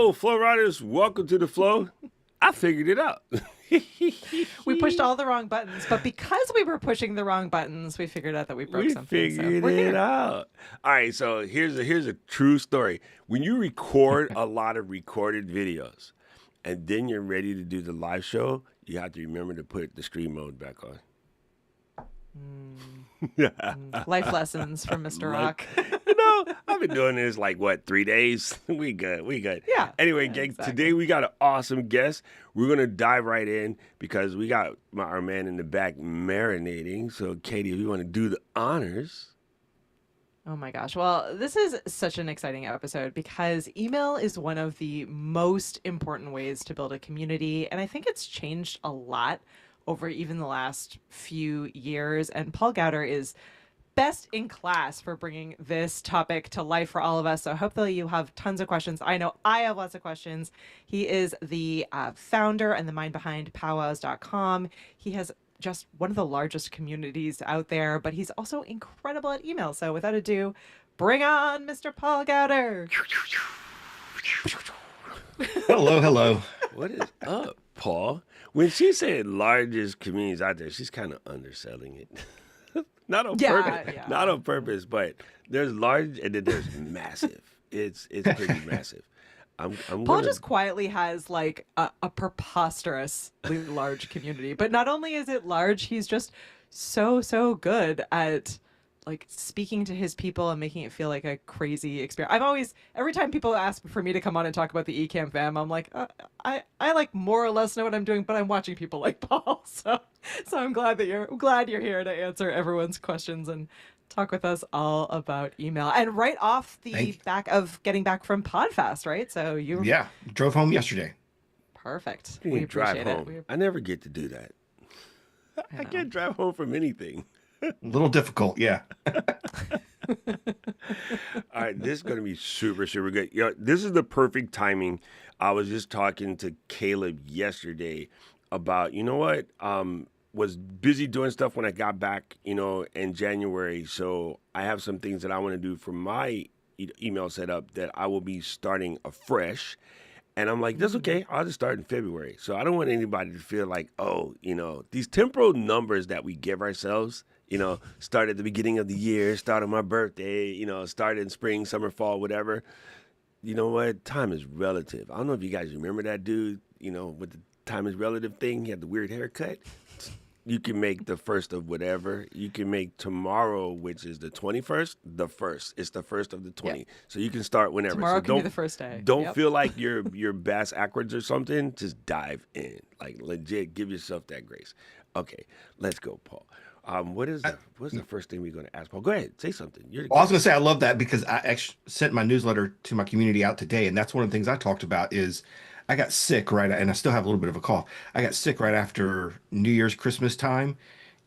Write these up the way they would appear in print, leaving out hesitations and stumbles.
Hello, Flow Riders. Welcome to the Flow. I figured it out. We pushed all the wrong buttons, but because we were pushing the wrong buttons, we figured out that we broke We something. So figured we're it here. out. All right, so here's a true story. When you record a lot of recorded videos and then you're ready to do the live show, you have to remember to put the stream mode back on. Life lessons from Mr. Rock. I've been doing this like what, 3 days? We good. Yeah. Anyway, Yeah, gang, exactly. today we got an awesome guest. We're gonna dive right in because we got our man in the back marinating. So, Katie, if you want to do the honors. Oh my gosh. Well, this is such an exciting episode because email is one of the most important ways to build a community. And I think it's changed a lot over even the last few years. And Paul Gowder is best in class for bringing this topic to life for all of us. So hopefully you have tons of questions. I know I have lots of questions. He is the founder and the mind behind powwows.com. He has just one of the largest communities out there, but he's also incredible at email. So without ado, bring on Mr. Paul Gowder. Hello, hello. What is up, Paul? When she said largest communities out there, she's kind of underselling it. Not on purpose. Yeah. Not on purpose, but there's large and then there's massive. It's pretty massive. I'm Paul gonna, just quietly has like a preposterously large community, but not only is it large, he's just so good at like speaking to his people and making it feel like a crazy experience. I'm always, every time people ask for me to come on and talk about the Ecamm fam, I'm like, I like more or less know what I'm doing, but I'm watching people like Paul. So I'm glad that you're here to answer everyone's questions and talk with us all about email. And right off the back of getting back from Podfast, right? So you Yeah, drove home yesterday. perfect. you We can drive appreciate home. it. I never get to do that. I know. can't drive home from anything. A little difficult, yeah. All right, this is going to be super good. This is the perfect timing. I was just talking to Caleb yesterday about, you know what? Was busy doing stuff when I got back, in January. So I have some things that I want to do for my email setup that I will be starting afresh. And I'm like, that's okay. I'll just start in February. So I don't want anybody to feel like, these temporal numbers that we give ourselves, start at the beginning of the year, start on my birthday, start in spring, summer, fall, whatever. You know what? Time is relative. I don't know if you guys remember that dude, with the time is relative thing. He had the weird haircut. You can make the first of whatever. You can make tomorrow, which is the 21st, the first. It's the first of the 20. Yep. So you can start whenever. Tomorrow so can be the first day. Don't Yep. feel like you're bass backwards or something. Just dive in. Like legit, give yourself that grace. Okay, let's go, Paul. What's the first thing we're going to ask Paul? Go ahead, say something. Well, I was going to say I love that because I actually sent my newsletter to my community out today, and that's one of the things I talked about is I got sick right, and I still have a little bit of a cough. I got sick right after New Year's, Christmas time,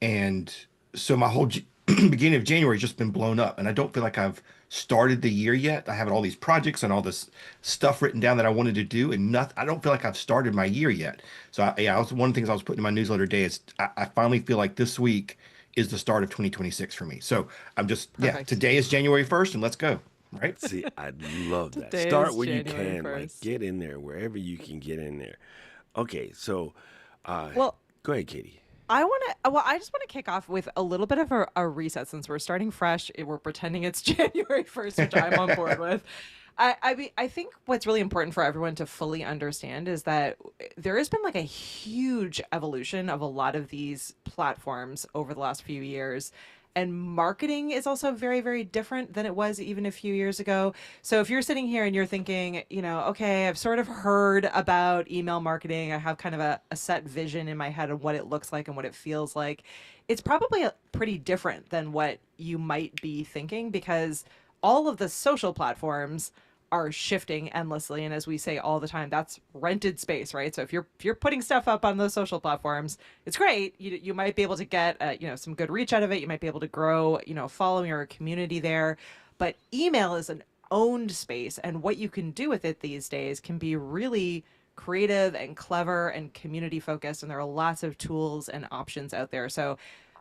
and so my whole beginning of January has just been blown up, and I don't feel like I've started the year yet. I have all these projects and all this stuff written down that I wanted to do, and nothing. I don't feel like I've started my year yet. So one of the things I was putting in my newsletter today is I finally feel like this week is the start of 2026 for me. So I'm just Perfect. today is January 1st, and let's go. Right? See, I love that. Today Start is where you January can. Like 1st. get in there wherever you can get in there. Okay, so Well, go ahead, Katie. I just want to kick off with a little bit of a reset since we're starting fresh. We're pretending it's January 1st, which I'm on board with. I think what's really important for everyone to fully understand is that there has been like a huge evolution of a lot of these platforms over the last few years. And marketing is also very, very different than it was even a few years ago. So if you're sitting here and you're thinking, okay, I've sort of heard about email marketing. I have kind of a set vision in my head of what it looks like and what it feels like. It's probably pretty different than what you might be thinking because all of the social platforms are shifting endlessly, and as we say all the time, that's rented space, right? So if you're putting stuff up on those social platforms, it's great. You might be able to get some good reach out of it. You might be able to grow following or a community there, but email is an owned space, and what you can do with it these days can be really creative and clever and community focused, and there are lots of tools and options out there. So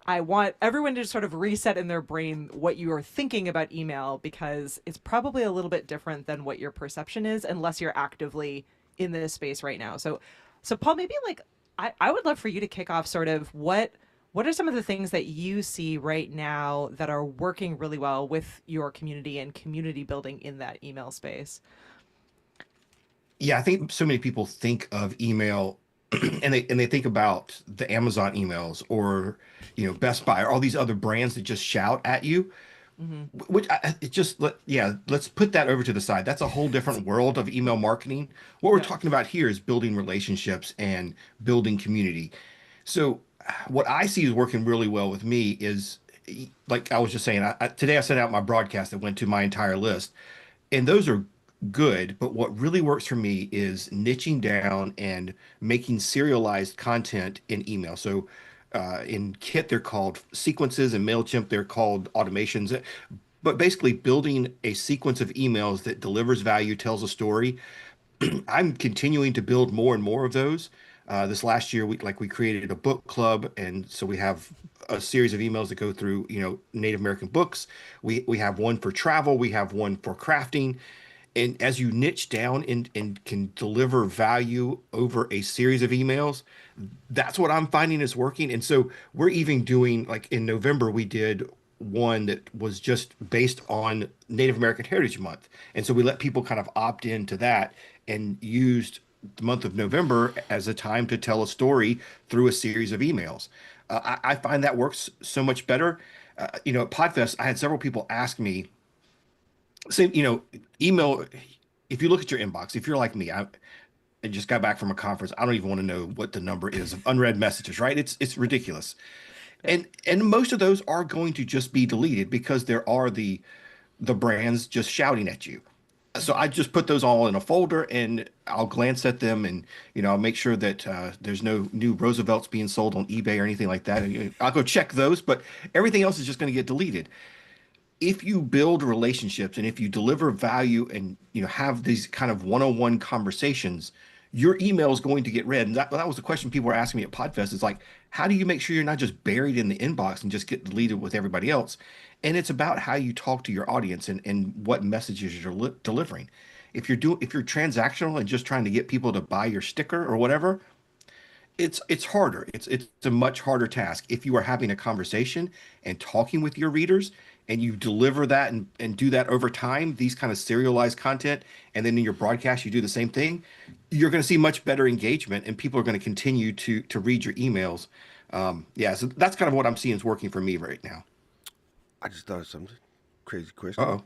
I want everyone to sort of reset in their brain what you are thinking about email, because it's probably a little bit different than what your perception is unless you're actively in this space right now. So Paul, maybe like I would love for you to kick off sort of what are some of the things that you see right now that are working really well with your community and community building in that email space? Yeah, I think so many people think of email and they think about the Amazon emails or Best Buy or all these other brands that just shout at you, Mm-hmm. it just yeah, let's put that over to the side. That's a whole different world of email marketing. What we're Yeah. talking about here is building relationships and building community. So what I see is working really well with me is like I was just saying, today I sent out my broadcast that went to my entire list, and those are good. But what really works for me is niching down and making serialized content in email. So in Kit, they're called sequences, and MailChimp, they're called automations. But basically, building a sequence of emails that delivers value, tells a story. I'm continuing to build more and more of those. This last year, we created a book club, and so we have a series of emails that go through, Native American books. We have one for travel, we have one for crafting, and as you niche down and can deliver value over a series of emails, that's what I'm finding is working. And so we're even doing, like in November, we did one that was just based on Native American Heritage Month. And so we let people kind of opt into that and used the month of November as a time to tell a story through a series of emails. I find that works so much better. At Podfest, I had several people ask me, say, email, if you look at your inbox, if you're like me, I just got back from a conference. I don't even want to know what the number is of unread messages, right? It's ridiculous. Yeah. And most of those are going to just be deleted because there are the brands just shouting at you. So Mm-hmm. I just put those all in a folder and I'll glance at them, and I'll make sure that there's no new Roosevelts being sold on eBay or anything like that. And I'll go check those, but everything else is just going to get deleted. If you build relationships and if you deliver value and have these kind of one-on-one conversations, your email is going to get read. And that was the question people were asking me at Podfest, is like, how do you make sure you're not just buried in the inbox and just get deleted with everybody else? And it's about how you talk to your audience and what messages you're delivering. If you're transactional and just trying to get people to buy your sticker or whatever, it's harder. It's a much harder task. If you are having a conversation and talking with your readers and you deliver that and do that over time, these kind of serialized content, and then in your broadcast you do the same thing, you're going to see much better engagement and people are going to continue to read your emails. Yeah, so that's kind of what I'm seeing is working for me right now. I just thought of something crazy question.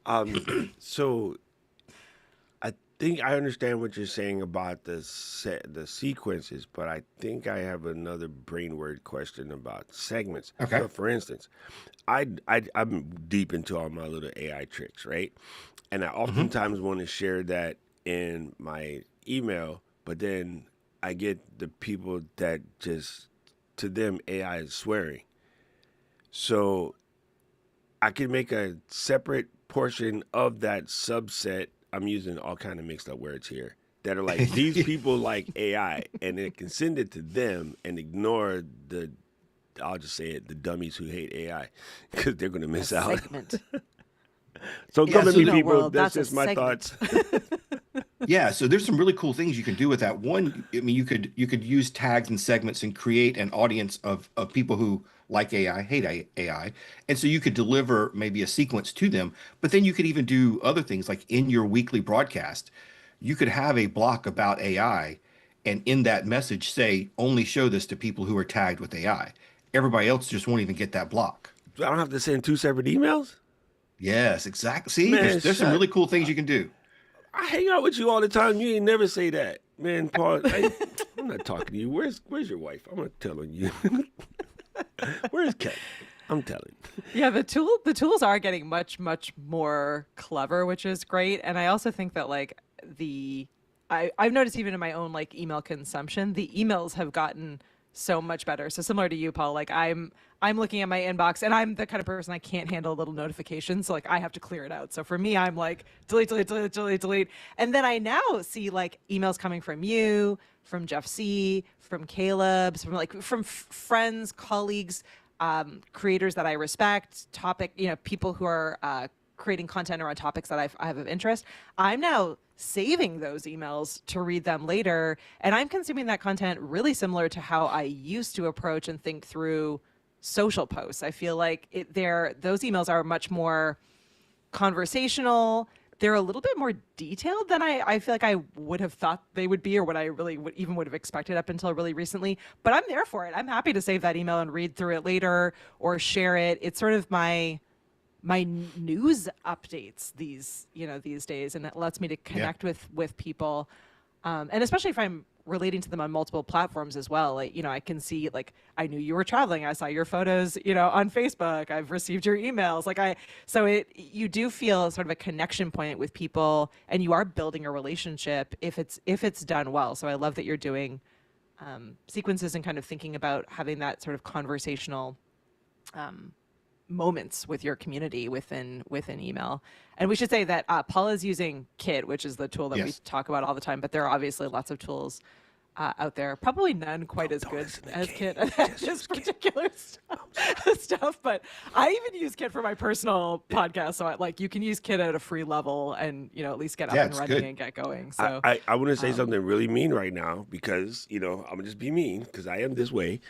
Uh-oh. So I think I understand what you're saying about the sequences, but I think I have another brainword question about segments. Okay. So, for instance, I'm deep into all my little AI tricks, right? And I Hmm. oftentimes want to share that in my email, but then I get the people that just to them AI is swearing. So I can make a separate portion of that subset. I'm using all kind of mixed up words here that are like these people like AI, and it can send it to them and ignore the. I'll just say it: the dummies who hate AI, because they're gonna A miss out. segment. So Yeah, come at so me, Email people. world, That's that's a just my segment. thoughts. yeah, so there's some really cool things you can do with that. One, I mean, you could use tags and segments and create an audience of people who like AI, hate AI. And so you could deliver maybe a sequence to them, but then you could even do other things like in your weekly broadcast, you could have a block about AI and in that message say only show this to people who are tagged with AI. Everybody else just won't even get that block. I don't have to send two separate emails. Yes, exactly. See, Man, there's some shut. really cool things you can do. I hang out with you all the time. You ain't never say that, man. Paul, I'm not talking to you. Where's your wife? I'm not telling you. Where's Kevin? I'm telling. Yeah, the tools are getting much more clever, which is great. And I also think that like I've noticed even in my own like email consumption, the emails have gotten so much better. So similar to you, Paul, like I'm looking at my inbox and I'm the kind of person I can't handle little notifications. So like I have to clear it out. So for me, I'm like delete. And then I now see like emails coming from you, from Jeff C, from Caleb's, from friends, colleagues, creators that I respect, people who are creating content around topics that I have of interest. I'm now saving those emails to read them later, and I'm consuming that content really similar to how I used to approach and think through social posts. I feel like those emails are much more conversational. They're a little bit more detailed than I feel like I would have thought they would be, or what I really would have expected up until really recently. But I'm there for it. I'm happy to save that email and read through it later or share it. It's sort of my news updates these days, and it lets me to connect with people, and especially if I'm relating to them on multiple platforms as well. Like, I can see, like, I knew you were traveling, I saw your photos, on Facebook, I've received your emails, you do feel sort of a connection point with people, and you are building a relationship if it's done well. So I love that you're doing sequences and kind of thinking about having that sort of conversational moments with your community within email. And we should say that Paula's using Kit, which is the tool that we talk about all the time, but there are obviously lots of tools out there, probably none quite as good as Kit at this particular stuff. But I even use Kit for my personal podcast, so you can use Kit at a free level and at least get up and running and get going. So I want to say something really mean right now, because I'm gonna just be mean because I am this way.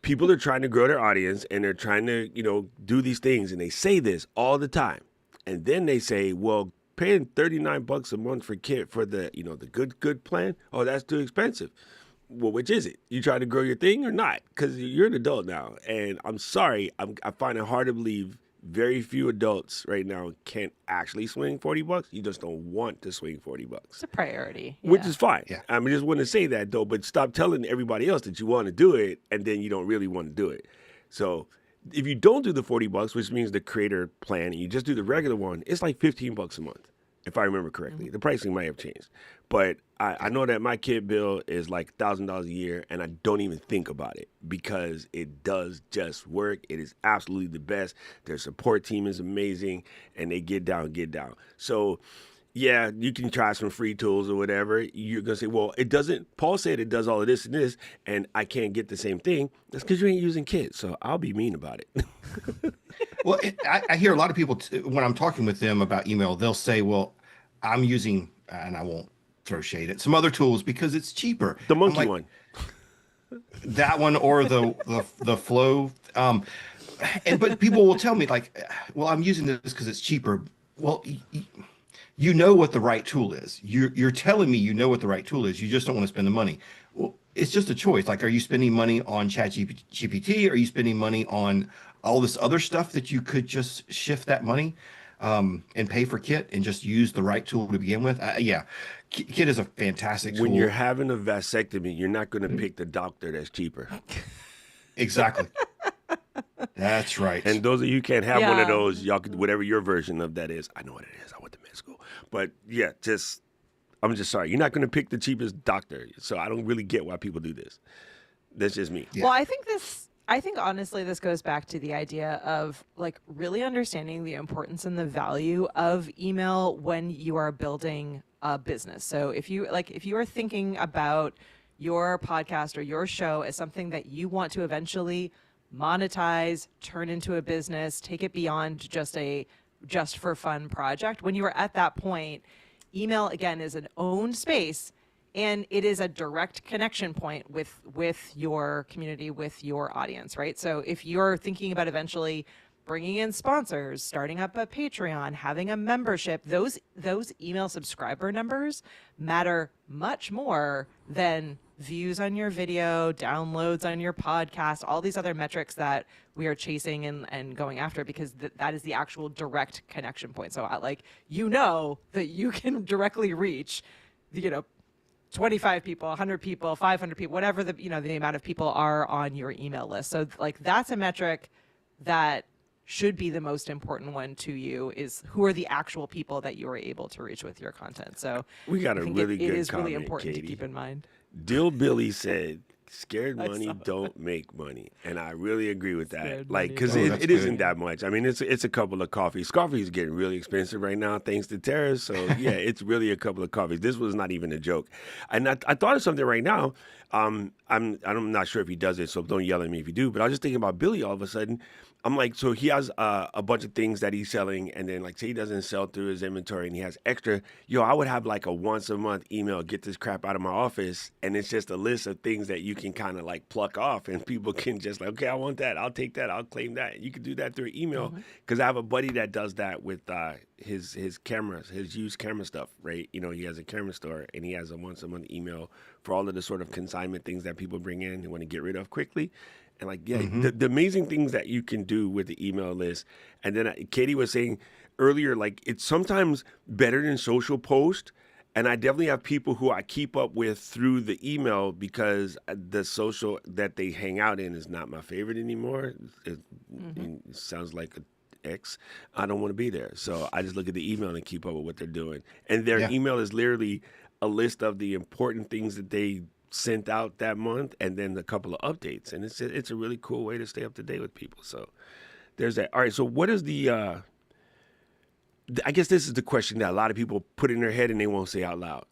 People are trying to grow their audience, and they're trying to, do these things, and they say this all the time. And then they say, well, paying $39 a month for Kit for the, the good plan, oh, that's too expensive. Well, which is it? You trying to grow your thing or not? Because you're an adult now. And I'm sorry, I find it hard to believe very few adults right now can't actually swing $40. You just don't want to swing $40. It's a priority. Which is fine. Yeah. I just want to say that, though, but stop telling everybody else that you want to do it, and then you don't really want to do it. So if you don't do the $40, which means the creator plan, and you just do the regular one, it's like $15 a month, if I remember correctly. The pricing might have changed. But I know that my Kit bill is like $1,000 a year, and I don't even think about it because it does just work. It is absolutely the best. Their support team is amazing, and they get down. So, yeah, you can try some free tools or whatever. You're going to say, well, it doesn't. Paul said it does all of this and this, and I can't get the same thing. That's because you ain't using Kit, so I'll be mean about it. Well, I hear a lot of people, when I'm talking with them about email, they'll say, well, I'm using, and I won't throw shade at some other tools because it's cheaper. The monkey one. That one or the flow. But people will tell me well, I'm using this because it's cheaper. Well, you know what the right tool is. You're telling me you know what the right tool is. You just don't want to spend the money. Well, it's just a choice. Like, are you spending money on ChatGPT? Are you spending money on all this other stuff that you could just shift that money and pay for Kit and just use the right tool to begin with? Kit is a fantastic tool. When you're having a vasectomy, you're not going to pick the doctor that's cheaper. Exactly. That's right. And those of you who can't have one of those, y'all could, whatever your version of that is. I know what it is. I went to med school. But yeah, I'm just sorry. You're not going to pick the cheapest doctor. So I don't really get why people do this. That's just me. Yeah. Well, I think honestly, this goes back to the idea of really understanding the importance and the value of email when you are building a business. So if you are thinking about your podcast or your show as something that you want to eventually monetize, turn into a business, take it beyond just for fun project, when you are at that point, email again is an owned space, and it is a direct connection point with your community, with your audience, right? So if you're thinking about eventually bringing in sponsors, starting up a Patreon, having a membership, those email subscriber numbers matter much more than views on your video, downloads on your podcast, all these other metrics that we are chasing and going after, because that is the actual direct connection point. So that you can directly reach 25 people, 100 people, 500 people, whatever the amount of people are on your email list. So that's a metric that should be the most important one to you, is who are the actual people that you are able to reach with your content. So we got a really good it is comment, really important Katie. to keep in mind. Dill Billy said, Scared I money saw don't make money, and I really agree with that. Scared Like, money because Oh, don't that's it good. isn't that much. I mean, it's a couple of coffees. Coffee is getting really expensive right now, thanks to tariffs. So yeah, it's really a couple of coffees. This was not even a joke. And I thought of something right now. I'm not sure if he does it, so don't yell at me if you do. But I was just thinking about Billy all of a sudden. I'm like, so he has a bunch of things that he's selling, and then like say he doesn't sell through his inventory, and he has extra. Yo, I would have like a once a month email, get this crap out of my office, and it's just a list of things that you can kind of like pluck off, and people can just like, okay, I want that, I'll take that, I'll claim that. You can do that through email because I have a buddy that does that with his cameras, his used camera stuff, right? You know, he has a camera store, and he has a once a month email for all of the sort of consignment things that people bring in and want to get rid of quickly. And like, yeah, the amazing things that you can do with the email list. And then Katie was saying earlier, like it's sometimes better than social post. And I definitely have people who I keep up with through the email because the social that they hang out in is not my favorite anymore. It sounds like an ex. I don't want to be there. So I just look at the email and keep up with what they're doing. And their Yeah. email is literally a list of the important things that they sent out that month and then a couple of updates, and it's a really cool way to stay up to date with people. So there's that. All right, so what is the I guess this is the question that a lot of people put in their head and they won't say out loud.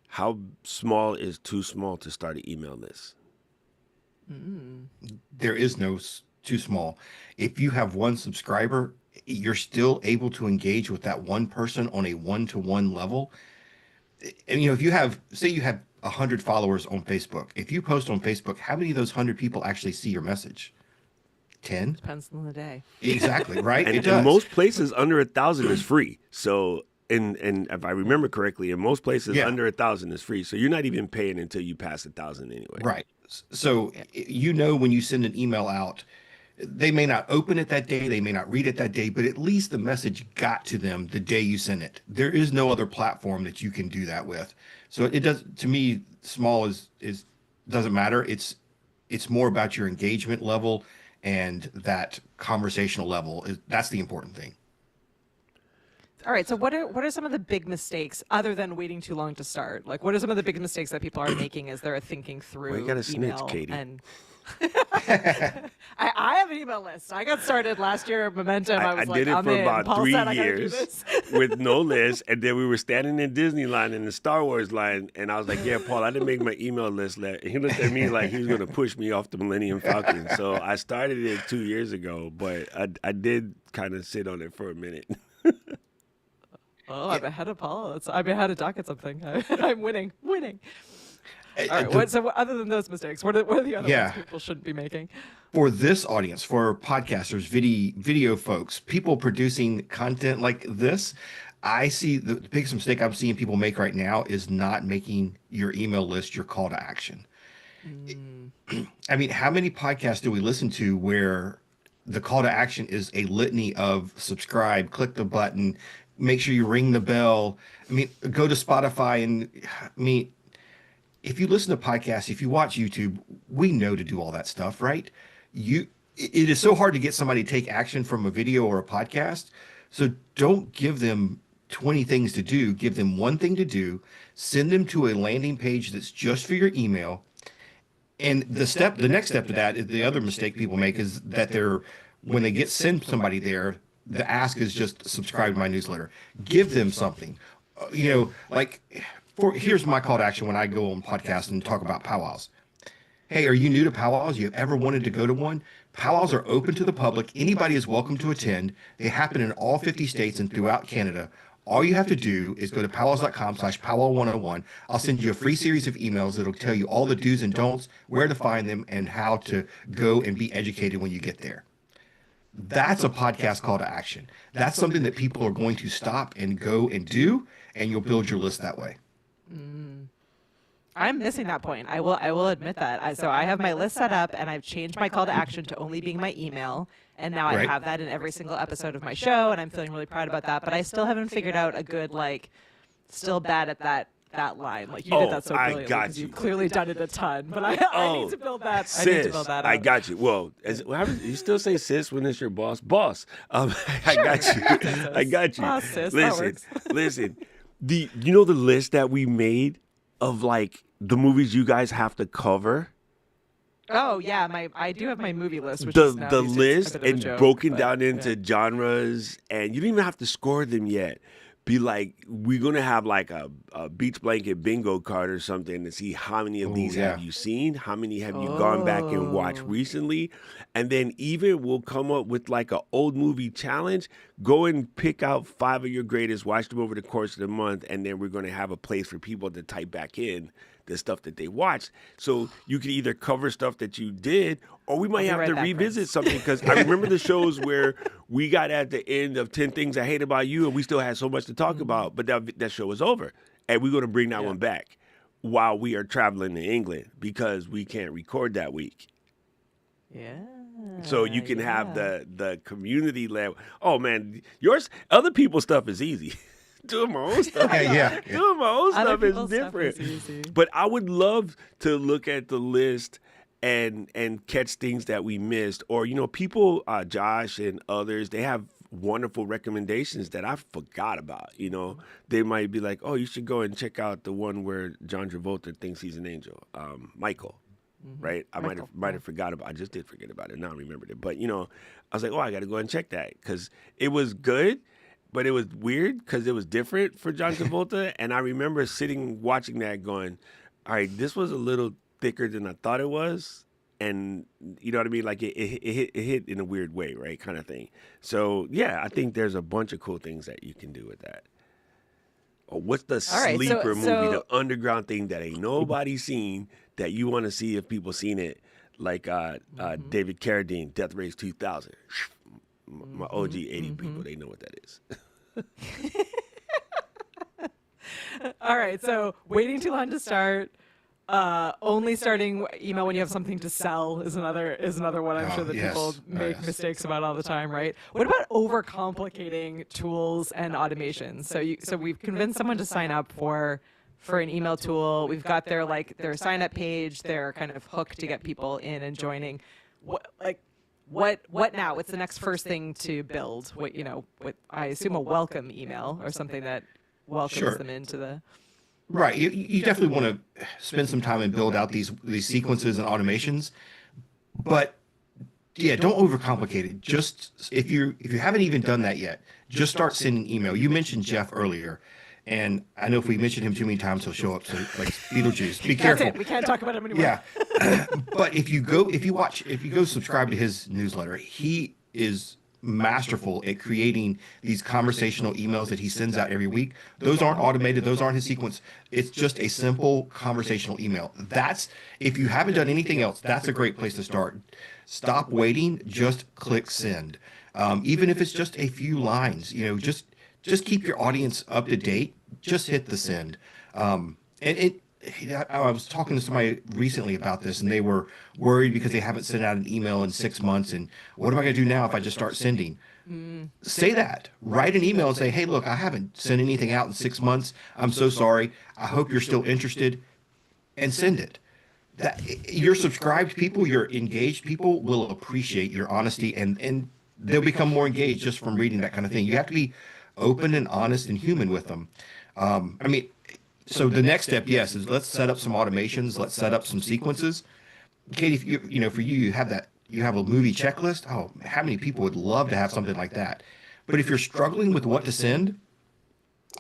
How small is too small to start an email list? There is no too small. If you have one subscriber, you're still able to engage with that one person on a one-to-one level. And if you have, say you have 100 followers on Facebook, if you post on Facebook, how many of those 100 people actually see your message? 10? Depends on the day. Exactly, right? It And does. most places under 1,000 is free. So and if I remember correctly, in most places Yeah. under 1,000 is free. So you're not even paying until you pass 1,000 anyway. Right. So when you send an email out, they may not open it that day, they may not read it that day, but at least the message got to them the day you sent it. There is no other platform that you can do that with. So it does, to me, small is doesn't matter. It's more about your engagement level and that conversational level. That's the important thing. All right. So what are some of the big mistakes other than waiting too long to start? Like, what are some of the big mistakes that people are making as they're thinking through Well, you gotta snitch, email Katie. and I have an email list. I got started last year at Momentum. I I was like, did it I'm for in. about Paul 3 said I gotta do years this. with no list, and then we were standing in Disneyland in the Star Wars line, and I was like, "Yeah, Paul, I didn't make my email list." And he looked at me like he was going to push me off the Millennium Falcon. So I started it 2 years ago, but I did kind of sit on it for a minute. Oh, I'm ahead of Paul. I'm ahead of Doc at something. I'm winning. All right. The- So other than those mistakes, what are the other Yeah. ones people shouldn't be making? For this audience, for podcasters, video folks, people producing content like this, I see the biggest mistake I'm seeing people make right now is not making your email list your call to action. I mean, how many podcasts do we listen to where the call to action is a litany of subscribe, click the button, make sure you ring the bell. I mean, go to Spotify and I mean, if you listen to podcasts, if you watch YouTube, we know to do all that stuff, right? It is so hard to get somebody to take action from a video or a podcast. So don't give them 20 things to do. Give them one thing to do. Send them to a landing page that's just for your email. And the next step to that is the other mistake people make is that when they send somebody there, the ask is just subscribe to my newsletter. Give them something, like here's my call to action when I go on podcasts and talk about powwows. Hey, are you new to powwows? You ever wanted to go to one? Powwows are open to the public. Anybody is welcome to attend. They happen in all 50 states and throughout Canada. All you have to do is go to powwows.com/powwow101. I'll send you a free series of emails that'll tell you all the do's and don'ts, where to find them, and how to go and be educated when you get there. That's a podcast call to action. That's something that people are going to stop and go and do, and you'll build your list that way. I'm missing that point. I will admit that. So I have my list set up, and I've changed my call to action to only being my email. And now I Right. have that in every single episode of my show, and I'm feeling really proud about that. But I still haven't figured out a good, still bad at that line. Like, you did that so I brilliantly got because you. you've clearly done it a ton. But I need to build that. I need to Sis, build that I up. got you. Well, you still say sis when it's your boss? Boss. I got you. I got you. Boss, sis, that Listen, works. listen. You know the list that we made of like the movies you guys have to cover, Oh yeah, my I do have my movie list, which the is now the these days a list bit of a and joke, broken but down yeah. into genres, and you don't even have to score them yet. Be like, we're gonna have like a beach blanket bingo card or something to see how many of Oh these have yeah. you seen, how many have you gone back and watched Oh, recently, and then even we'll come up with like a old movie challenge. Go and pick out 5 of your greatest, watch them over the course of the month, and then we're gonna have a place for people to type back in the stuff that they watched. So you can either cover stuff that you did, or we I'll might be have right to back, revisit Prince. something. Because I remember the shows where we got at the end of 10 Things I Hate About You, and we still had so much to talk Hmm. about, but that show was over. And we're going to bring that Yeah. one back while we are traveling to England because we can't record that week. So Yeah, you can have yeah. the community level. Oh man, yours, other people's stuff is easy. Doing my own stuff Yeah, is yeah, Yeah. yeah. doing my own Other stuff is people's stuff different. is easy. But I would love to look at the list and catch things that we missed, or people, Josh and others, they have wonderful recommendations that I forgot about. They might be like, oh, you should go and check out the one where John Travolta thinks he's an angel, Michael. Hmm. Right, I might have Michael. might Yeah. have forgot about. I just did forget about it. Now I remembered it. But I was like, oh, I got to go and check that because it was good, but it was weird because it was different for John Travolta. And I remember sitting watching that, going, all right, this was a little thicker than I thought it was, and you know what I mean. Like it hit in a weird way, right, kind of thing. So yeah, I think there's a bunch of cool things that you can do with that. Or what's the All right. So sleeper movie, the so underground thing that ain't nobody seen that you want to see if people seen it? Like hmm David Carradine, Death Race 2000. My hmm OG 80 hmm people, they know what that is. All right. So waiting too long to start. Only starting email when you have something to sell is another one I'm sure Oh that people yes. Oh make yes. mistakes about all the time, right? What about overcomplicating tools and automations? So we've convinced someone to sign up for an email tool. We've got their sign up page, their kind of hook to get people in and joining. What now? What's the next first thing to build? What I assume a welcome email or something that welcomes Sure. them into the. Right. You definitely want to spend some time and build out these sequences and automations, but yeah, don't overcomplicate it. Just if you haven't even done that yet, just start sending email. You mentioned Jeff earlier, and I know if we mention him too many times, he'll show up. So like Beetlejuice, be That's it. careful. We can't talk about him anymore. Yeah, but if you go subscribe to his newsletter, he is masterful at creating these conversational emails that he sends out every week. Those aren't automated, those aren't his sequence. It's just a simple conversational email. That's if you haven't done anything else, that's a great place to start. Stop waiting, just click send. Even if it's just a few lines, just keep your audience up to date. Just hit the send. And it I was talking to somebody recently about this, and they were worried because they haven't sent out an email in 6 months. And what am I going to do now if I just start sending? Mm, Say that. Write an email and say, hey, look, I haven't sent anything out in 6 months. I'm so sorry. I hope you're still interested, and send it. That your subscribed people, your engaged people will appreciate your honesty, and they'll become more engaged just from reading that kind of thing. You have to be open and honest and human with them. I mean, so the next step, yes, is let's set up some automations. Let's set up some sequences. Katie, if for you, you have a movie checklist. Oh, how many people would love to have something like that? But if you're struggling with what to send,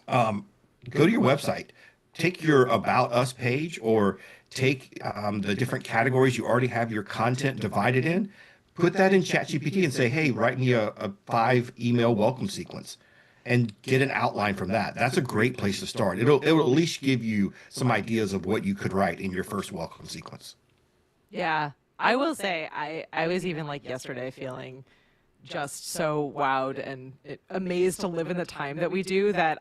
go to your website, take your About Us page, or take the different categories you already have your content divided in, put that in ChatGPT and say, hey, write me a 5 email welcome sequence and get an outline from that. That's a great place to start. It'll at least give you some ideas of what you could write in your first welcome sequence. yeah. I will say I was even like yesterday feeling just so wowed and amazed to live in the time that we do that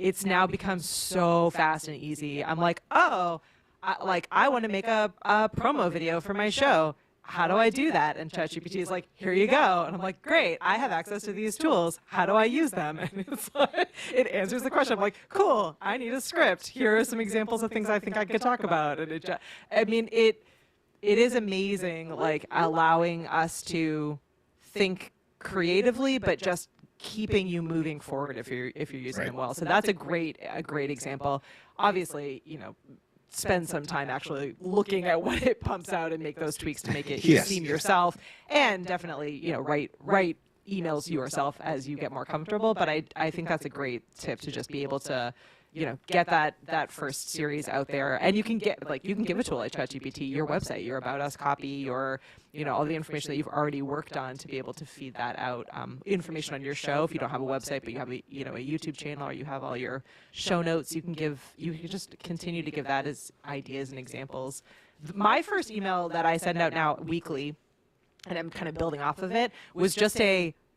it's now become so fast and easy. I'm like, oh, I want to make a promo video for my show. How do I do that? And ChatGPT is like, here you go. And I'm like, great, I have access to these tools. How do I use them? And it's like, it answers the question. I'm like, cool, I need a script. Here are some examples of things I think I could talk about. And it is amazing, like allowing us to think creatively, but just keeping you moving forward if you're using Right. them well. So that's a great example. Obviously, spend some time actually looking at what it pumps out and make those tweaks to make it Yes. seem yourself, and definitely, write emails yourself as you get more comfortable. But I think that's a great tip to just be able to, get that first series out there. And you can give a tool like ChatGPT your website, your About Us copy, your, all the information that you've already worked on to be able to feed that out. Information on your show, if you don't have a website, but you have a YouTube channel, or you have all your show notes, you can just continue to give that as ideas and examples. My first email that I send out now weekly, and I'm kind of building off of it, was just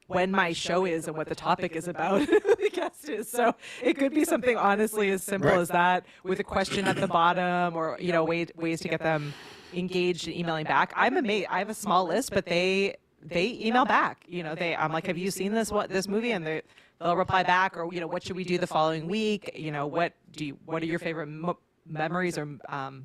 when my show is and what the topic is about, who the guest is. So it could be something honestly as simple as that, with a question at the bottom, or ways to get them engaged and emailing back. I'm amazed. I have a small list, but they email back. I'm like, have you seen this movie? And they'll reply back, or what should we do the following week? What are your favorite memories or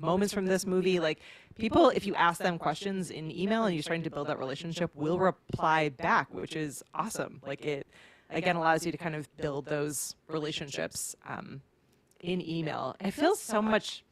moments from this movie? Like, people, if you ask them questions in email and you're starting to build that relationship, will reply back, which is awesome. Like, it again allows you to kind of build those relationships in email. It feels so much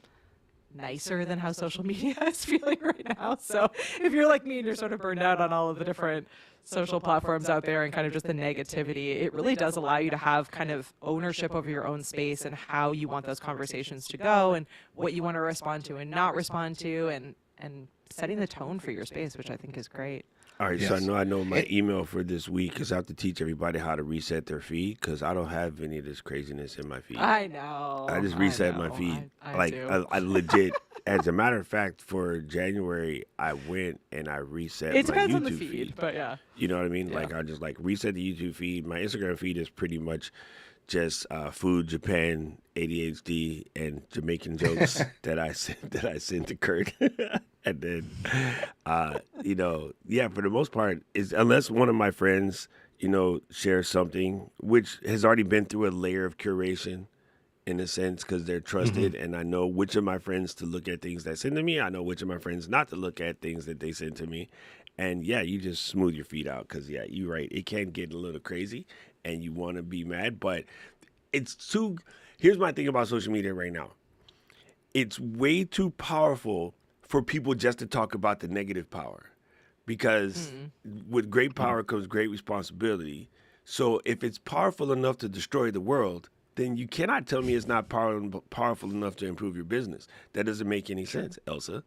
nicer than how social media is feeling right now. So if you're like me and you're sort of burned out on all of the different social platforms out there and kind of just the negativity, it really does allow you to have kind of ownership over your own space and how you want those conversations to go, and what you want to respond to and not respond to, and setting the tone for your space, which I think is great. All right, Yes. so I know my email for this week is I have to teach everybody how to reset their feed, because I don't have any of this craziness in my feed. I know. I just reset my feed. I do. I legit, as a matter of fact, for January, I went and I reset It my depends YouTube on the feed, but yeah. You know what I mean? Yeah. Like, I just reset the YouTube feed. My Instagram feed is pretty much just food, Japan, ADHD, and Jamaican jokes that I sent to Kurt. And then, for the most part, is unless one of my friends, shares something which has already been through a layer of curation, in a sense, because they're trusted, and I know which of my friends to look at things that send to me. I know which of my friends not to look at things that they send to me. And yeah, you just smooth your feet out, because yeah, you're right. It can get a little crazy, and you want to be mad, but it's too. Here's my thing about social media right now. It's way too powerful for people just to talk about the negative power, because with great power comes great responsibility. So if it's powerful enough to destroy the world, then you cannot tell me it's not powerful enough to improve your business. That doesn't make any sense, Elsa.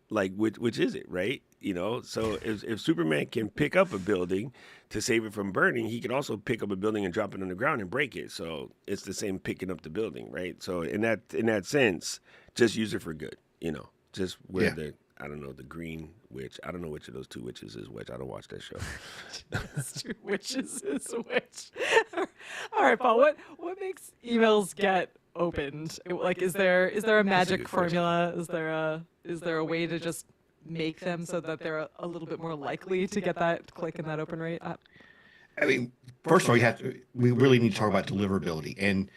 Like, which is it, right? So if Superman can pick up a building to save it from burning, he can also pick up a building and drop it on the ground and break it. So it's the same picking up the building, right? So in that sense, just use it for good, Just wear the green witch. I don't know which of those two witches is which. I don't watch that show. It's two witches is which. All right, Paul. What makes emails get opened? Like, is there a magic formula? Is there a way to just make them so that they're a little bit more likely to get that click and that open rate up? I mean, first of all, we really need to talk about deliverability. And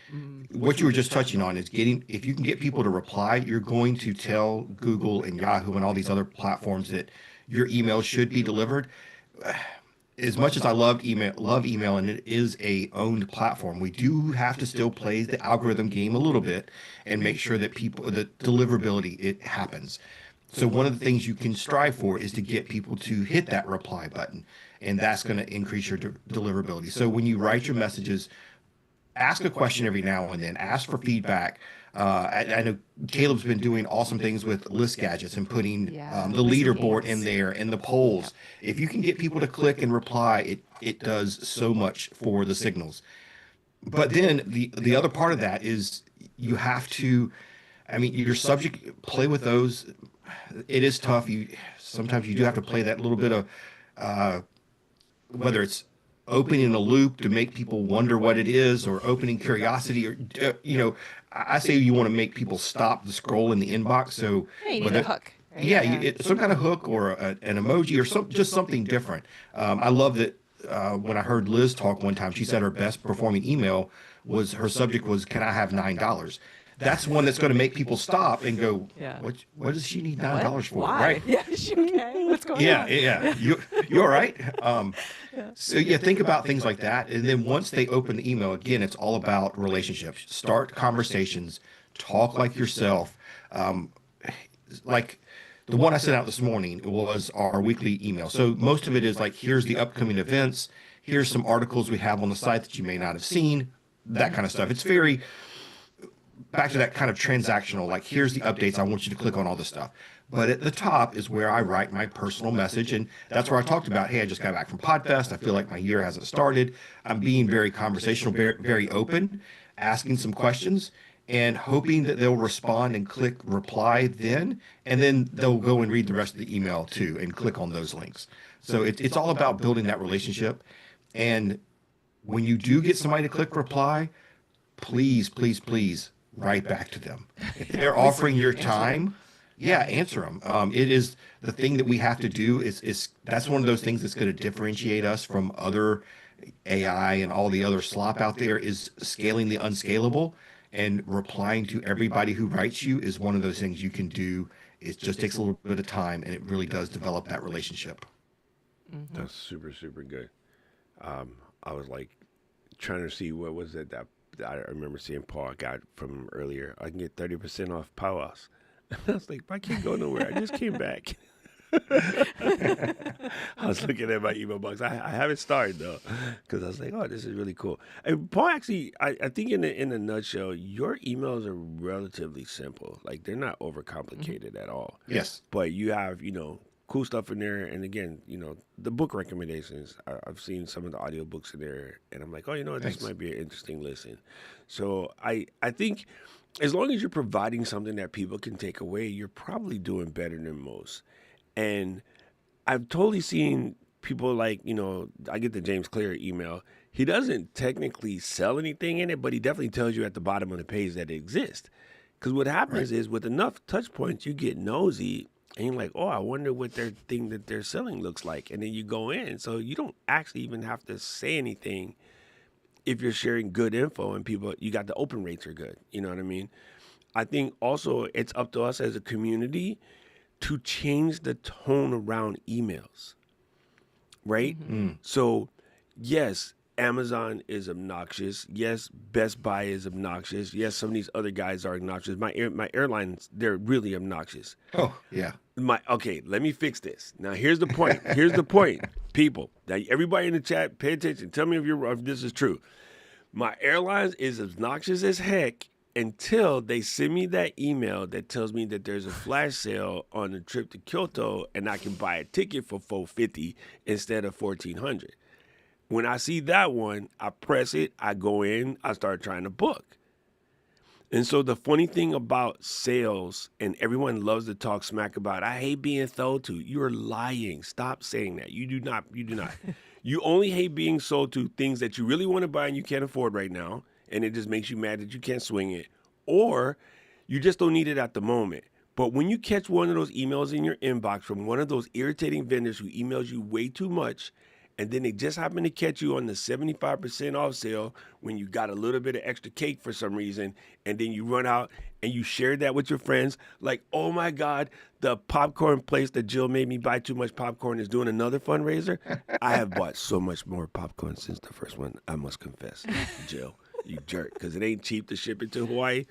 what you were just touching on is if you can get people to reply, you're going to tell Google and Yahoo and all these other platforms that your email should be delivered. As much as I love email, and it is a owned platform, we do have to still play the algorithm game a little bit and make sure that the deliverability, it happens. So one of the things you can strive for is to get people to hit that reply button, and that's going to increase your deliverability. So when you write your messages, ask a question every now and then, ask for feedback. I know Caleb's been doing awesome things with list gadgets and putting the leaderboard in there and the polls. If you can get people to click and reply, it does so much for the signals. But then the other part of that is you have to, your subject, play with those. It is tough. Sometimes you do have to play that little bit of, whether it's opening a loop to make people wonder what it is, or opening curiosity, or I say you want to make people stop the scroll in the inbox. So you need a hook. Right? Yeah, some kind of hook, or an emoji, or just something different. I love that. When I heard Liz talk one time, she said her best performing email was, her subject was, "Can I have $9?" That's one that's going to make people stop and go, what does she need $9 for? Why? Right? Yeah, is she okay? What's going on? Yeah. You all right? So think about things like that. And then once they open the email, again, it's all about relationships. Start conversations, talk like yourself. Like the one I sent out this morning was our weekly email. So most of it is like, here's the upcoming events, here's some articles we have on the site that you may not have seen, that kind of stuff. It's very back to that kind of transactional, like, here's the updates. I want you to click on all this stuff. But at the top is where I write my personal message. And that's where I talked about, hey, I just got back from Podfest. I feel like my year hasn't started. I'm being very conversational, very open, asking some questions and hoping that they'll respond and click reply then. And then they'll go and read the rest of the email too and click on those links. So it's all about building that relationship. And when you do get somebody to click reply, please, please, please write back to them. If they're offering your time, yeah, answer them. It is the thing that we have to do is that's one of those things that's going to differentiate us from other AI and all the other slop out there is scaling the unscalable, and replying to everybody who writes you is one of those things you can do. It just takes a little bit of time and it really does develop that relationship. That's super, super good. I was like trying to see what was it that I remember seeing Paul got from earlier. I can get 30% off powwows. I was like, I can't go nowhere. I just came back. I was looking at my email box. I haven't started though, because I was like, oh, this is really cool. And Paul, actually, I think in a nutshell, your emails are relatively simple. Like they're not overcomplicated at all. Yes. But you have, cool stuff in there. And again, the book recommendations. I've seen some of the audiobooks in there, and I'm like, oh, this Thanks. might be an interesting listen. So I think as long as you're providing something that people can take away, you're probably doing better than most. And I've totally seen people like, I get the James Clear email. He doesn't technically sell anything in it, but he definitely tells you at the bottom of the page that it exists. Because what happens Right. is with enough touch points, you get nosy and you're like, oh, I wonder what their thing that they're selling looks like. And then you go in. So you don't actually even have to say anything if you're sharing good info and people, you got the open rates are good. You know what I mean? I think also it's up to us as a community to change the tone around emails, right? So, yes, Amazon is obnoxious. Yes, Best Buy is obnoxious. Yes, some of these other guys are obnoxious. My airlines, they're really obnoxious. Oh, yeah. Okay, let me fix this. Now, here's the point. Here's the point, people. Now, everybody in the chat, pay attention. Tell me if this is true. My airlines is obnoxious as heck until they send me that email that tells me that there's a flash sale on the trip to Kyoto and I can buy a ticket for $450 instead of $1,400. When I see that one, I press it, I go in, I start trying to book. And so the funny thing about sales, and everyone loves to talk smack about, I hate being sold to. You're lying. Stop saying that. You do not. You do not. You only hate being sold to things that you really want to buy and you can't afford right now, and it just makes you mad that you can't swing it, or you just don't need it at the moment. But when you catch one of those emails in your inbox from one of those irritating vendors who emails you way too much, and then they just happen to catch you on the 75% off sale when you got a little bit of extra cake for some reason, and then you run out and you share that with your friends, like, oh my God, the popcorn place that Jill made me buy too much popcorn is doing another fundraiser. I have bought so much more popcorn since the first one, I must confess, Jill, you jerk, because it ain't cheap to ship it to Hawaii.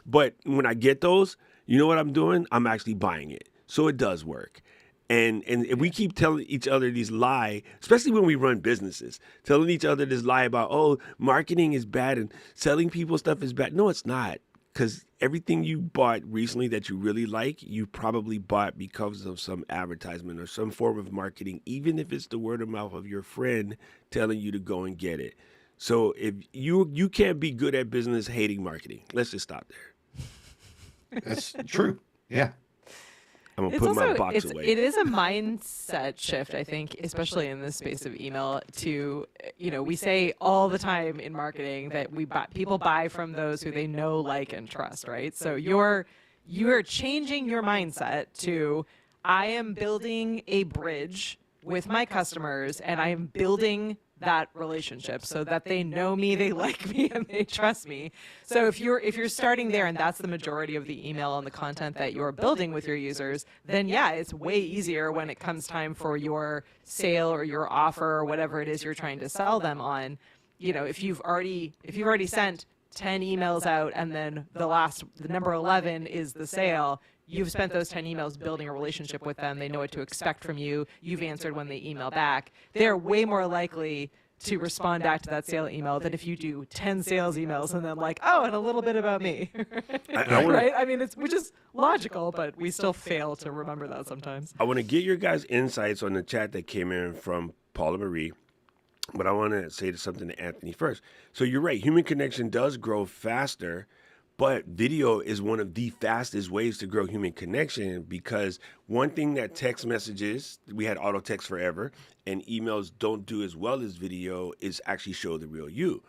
But when I get those, you know what I'm doing? I'm actually buying it. So it does work. And if we keep telling each other these lie, especially when we run businesses, telling each other this lie about, oh, marketing is bad and selling people stuff is bad. No, it's not. Because everything you bought recently that you really like, you probably bought because of some advertisement or some form of marketing, even if it's the word of mouth of your friend telling you to go and get it. So if you can't be good at business hating marketing. Let's just stop there. That's true. Yeah. I'm gonna It's put my also box it away. is a mindset shift, I think, especially in the space of email. To we say all the time in marketing that people buy from those who they know, like, and trust, right? So you're changing your mindset to, I am building a bridge with my customers, and I am building that relationship so that they know me, they like me, and they trust me. So if you're starting there and that's the majority of the email and the content that you're building with your users, then yeah, it's way easier when it comes time for your sale or your offer or whatever it is you're trying to sell them on. If you've already sent 10 emails out and then the number 11 is the sale, you've spent those 10 emails building a relationship with them. They know what to expect from you. You've answered when they email back. They're way more likely to respond back to that sale email than if you do 10 sales emails and then like, oh, and a little bit about me. Right? I mean, which is logical, but we still fail to remember that sometimes. I want to get your guys' insights on the chat that came in from Paula Marie, but I want to say something to Anthony first. So you're right. Human connection does grow faster, but video is one of the fastest ways to grow human connection, because one thing that text messages, we had auto text forever, and emails don't do as well as video is actually show the real you.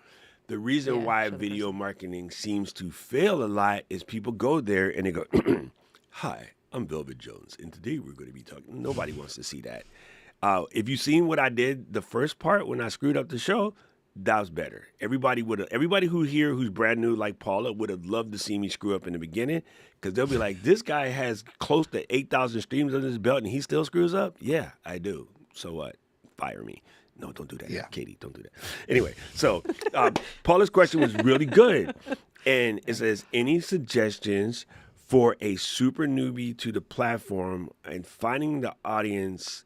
The reason why video marketing seems to fail a lot is people go there and they go, hi, I'm Velvet Jones, and today we're going to be talking. Nobody wants to see that. If you've seen what I did the first part when I screwed up the show, that was better. Everybody who's brand new like Paula would have loved to see me screw up in the beginning, because they'll be like, this guy has close to 8,000 streams under his belt and he still screws up? Yeah, I do. So what? Fire me. No, don't do that. Yeah. Katie, don't do that. Anyway, so Paula's question was really good. And it says, any suggestions for a super newbie to the platform and finding the audience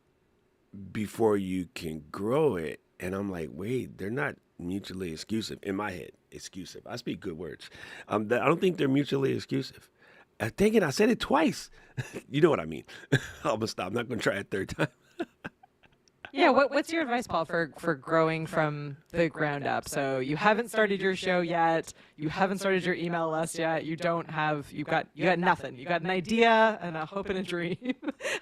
before you can grow it? And I'm like, wait, they're not mutually exclusive. In my head, exclusive. I speak good words. I don't think they're mutually exclusive. Dang it, I said it twice. You know what I mean. I'm going to stop. I'm not going to try a third time. Yeah, what's your advice, Paul, for growing from the ground up? So you haven't started your show yet. You haven't started your email list yet. You got nothing. You got an idea and a hope and a dream.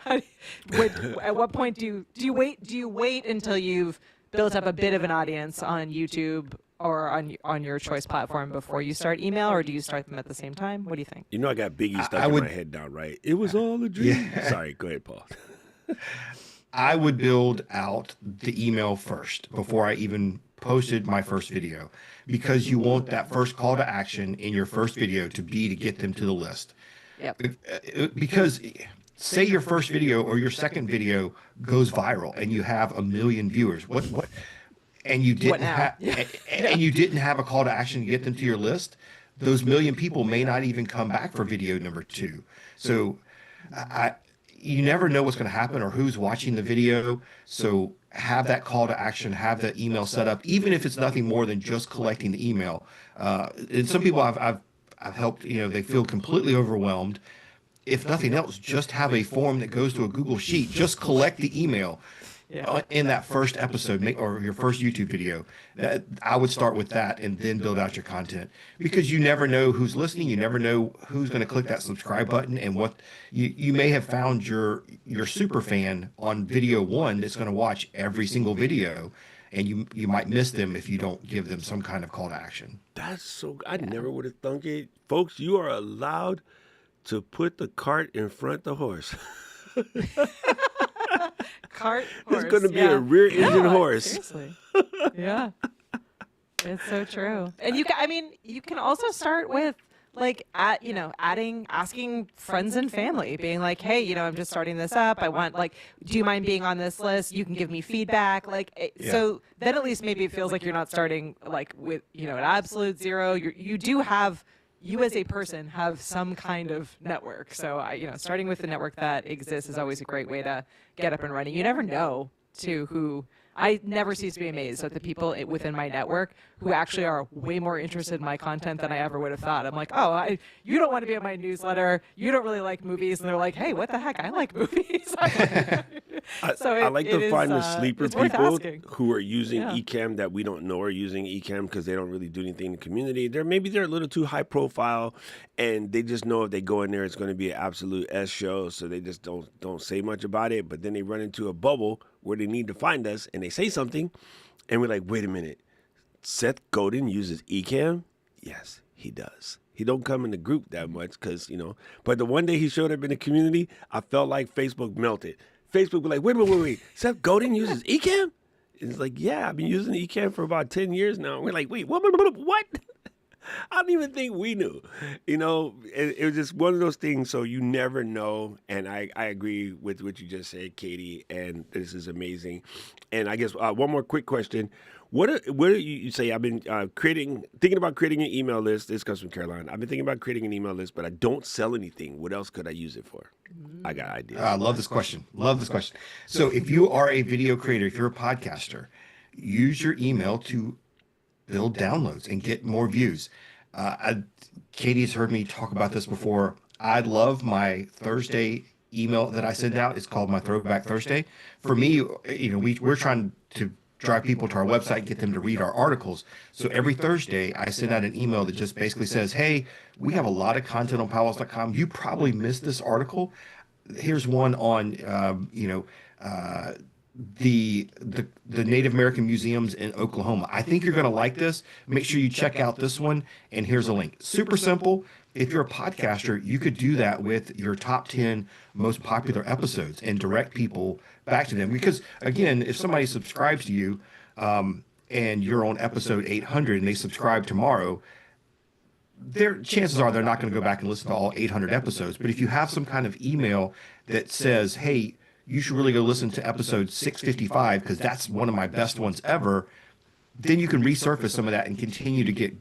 At what point do you wait until you've built up a bit of an audience on YouTube or on your choice platform before you start email, or do you start them at the same time? What do you think? You know, I got Biggie stuck in my head now, right? It was all a dream. Yeah. Sorry, go ahead, Paul. I would build out the email first before I even posted my first video, because you want that first call to action in your first video to get them to the list. Yep. Because say your first video or your second video goes viral and you have 1 million viewers, and you didn't and you didn't have a call to action to get them to your list, those 1 million people may not even come back for video number 2. So you never know what's going to happen or who's watching the video. So have that call to action, have that email set up, even if it's nothing more than just collecting the email. And some people I've helped, they feel completely overwhelmed. If nothing else, just have a form that goes to a Google Sheet. Just collect the email in that first episode or your first YouTube video. I would start with that and then build out your content, because you never know who's listening. You never know who's going to click that subscribe button, and what you may have found your super fan on video 1 that's going to watch every single video, and you might miss them if you don't give them some kind of call to action. That's so. I never would have thunk it, folks. You are allowed to put the cart in front of the horse. Horse. It's going to be a rear engine horse. Seriously. Yeah. It's so true. And you can also start with asking friends and family, being like, hey, I'm just starting this up. I want, do you mind being on this list? You can give me feedback. So then at least maybe it feels like you're not starting with, an absolute zero. You as a person have some kind of network. So starting with the network that exists is always a great way to get up and running. You never know who. I never cease to be amazed at the people within my network who actually are way more interested in my content than I ever would have thought. I'm like, oh, you don't want to be on my newsletter. You don't really like movies. And they're like, hey, what the heck? I like movies. I like to find the sleeper people who are using Ecamm that we don't know are using Ecamm because they don't really do anything in the community. Maybe they're a little too high profile, and they just know if they go in there, it's going to be an absolute S show. So they just don't say much about it. But then they run into a bubble where they need to find us, and they say something, and we're like, wait a minute, Seth Godin uses Ecamm? Yes, he does. He don't come in the group that much because, but the one day he showed up in the community, I felt like Facebook melted. Facebook was like, wait, Seth Godin uses Ecamm? And it's like, yeah, I've been using Ecamm for about 10 years now. We're like, wait, what? I don't even think we knew. It was just one of those things. So you never know. And I agree with what you just said, Katie. And this is amazing. And I guess one more quick question. What do you say? I've been thinking about creating an email list. This comes from Caroline. I've been thinking about creating an email list, but I don't sell anything. What else could I use it for? I got ideas. I love this question. Love this question. So if you are a video creator, if you're a podcaster, use your email to build downloads and get more views. Katie's heard me talk about this before. I love my Thursday email that I send out. It's called my Throwback Thursday. For me, we're trying to drive people to our website, get them to read our articles. So every Thursday, I send out an email that just basically says, hey, we have a lot of content on powwows.com. You probably missed this article. Here's one on, the Native American museums in Oklahoma. I think you're going to like this. Make sure you check out this one. And here's a link. Super simple. If you're a podcaster, you could do that with your top 10 most popular episodes and direct people back to them. Because again, if somebody subscribes to you, and you're on episode 800 and they subscribe tomorrow, their chances are they're not going to go back and listen to all 800 episodes. But if you have some kind of email that says, hey, you should really go listen to episode 655 because that's one of my best ones ever, then you can resurface some of that and continue to get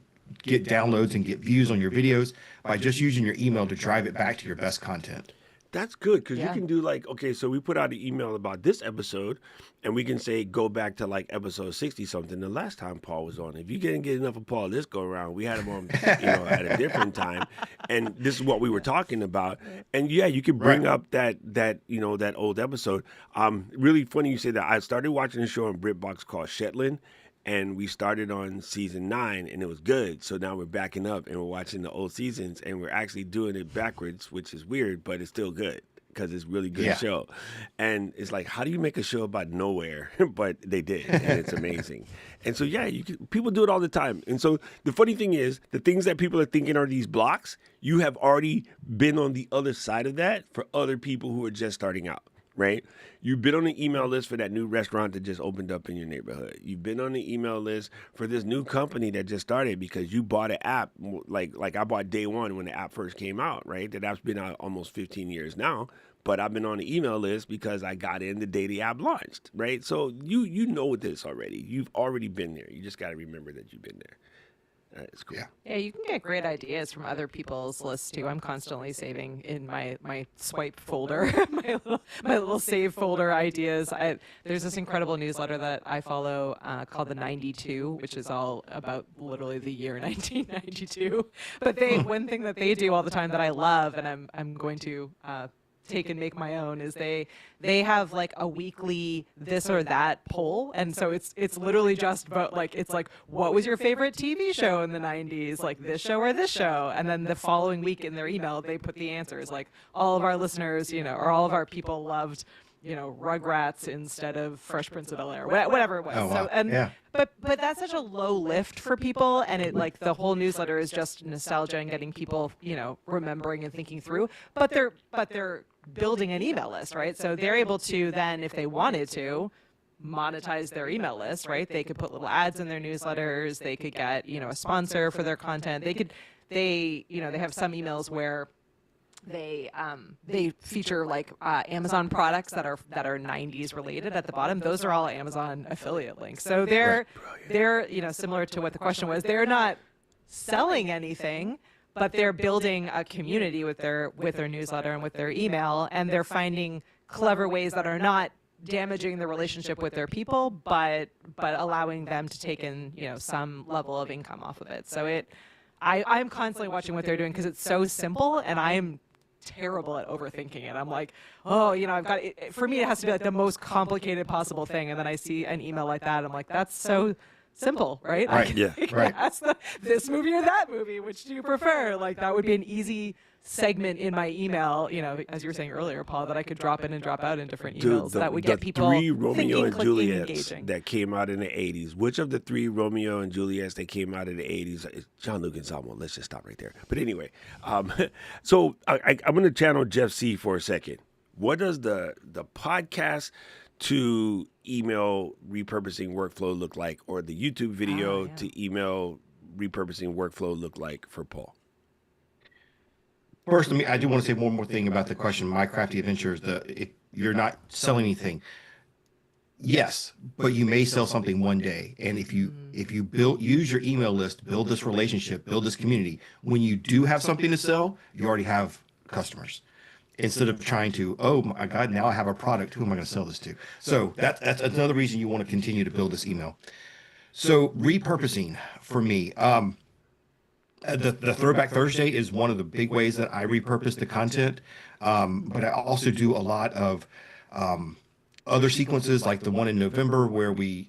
downloads and get views on your videos by just using your email to drive it back to your best content. That's good because you Yeah. can do okay, so we put out an email about this episode and we can say go back to episode 60 something, the last time Paul was on. If you didn't get enough of Paul this go around, we had him on at a different time. And this is what we were talking about. And yeah, you can bring up that old episode. Really funny you say that. I started watching a show on BritBox called Shetland. And we started on season 9, and it was good. So now we're backing up, and we're watching the old seasons, and we're actually doing it backwards, which is weird, but it's still good because it's a really good show. And it's like, how do you make a show about nowhere? But they did, and it's amazing. And so, yeah, people do it all the time. And so the funny thing is, the things that people are thinking are these blocks, you have already been on the other side of that for other people who are just starting out. Right? You've been on the email list for that new restaurant that just opened up in your neighborhood. You've been on the email list for this new company that just started because you bought an app. Like I bought Day One when the app first came out, right? That app's been out almost 15 years now. But I've been on the email list because I got in the day the app launched, right? So you know this already. You've already been there. You just got to remember that you've been there. It's cool. Yeah, you can get great ideas from other people's lists too. I'm constantly saving in my swipe folder, my little save folder ideas. There's this incredible newsletter that I follow called the 92, which is all about literally the year 1992. But one thing that they do all the time that I love, and I'm going to take and make my own, is they have a weekly this or that poll, and so it's literally just about it's what was your favorite TV show in the 90s, this show or this show, and then the following week in their email they put the answers, all of our listeners or all of our people loved Rugrats instead of Fresh Prince of Bel-Air, whatever it was. Oh, wow. So and Yeah. but that's such a low lift for people, and it the whole newsletter is just nostalgia and getting people remembering and thinking through, but they're building an email list, right? So they're able to then, if they wanted to, monetize their email list, right? They could put little ads in their newsletters. They could get a sponsor for their content. They have some emails where they feature Amazon products that are 90s related at the bottom. Those are all Amazon affiliate links. So they're similar to what the question was. They're not selling anything, but they're building a community with their newsletter and with their email, and they're finding clever ways that are not damaging the relationship with their people, but allowing them to take in some level of income off of it. So I'm constantly watching what they're doing because it's so simple, and I'm terrible at overthinking it. I'm like, I've got it. For me, it has to be the most complicated possible thing, and then I see an email like that, and I'm like, that's so simple, right? Right. Yeah. Right. Ask this movie or that movie, which do you prefer? That would be an easy segment in my email, as you were saying earlier, Paul, that I could drop in and drop out in different emails that would get people three Romeo thinking, and clicking, Juliets engaging. that came out in the 80s. Which of the 3 Romeo and Juliets that came out in the 80s? It's John Luke and Salmo. Let's just stop right there. But anyway, so I'm going to channel Jeff C for a second. What does the podcast to email repurposing workflow look like, or the YouTube video to email repurposing workflow look like for Paul? First, I do want to say one more thing about the question. My crafty adventures. If you're not selling anything, yes, but you may sell something one day. And if you use your email list, build this relationship, build this community. When you do have something to sell, you already have customers. Instead of trying to, oh my God, now I have a product. Who am I going to sell this to? So that's another reason you want to continue to build this email. So repurposing for me, the Throwback Thursday is one of the big ways that I repurpose the content. But I also do a lot of other sequences, like the one in November where we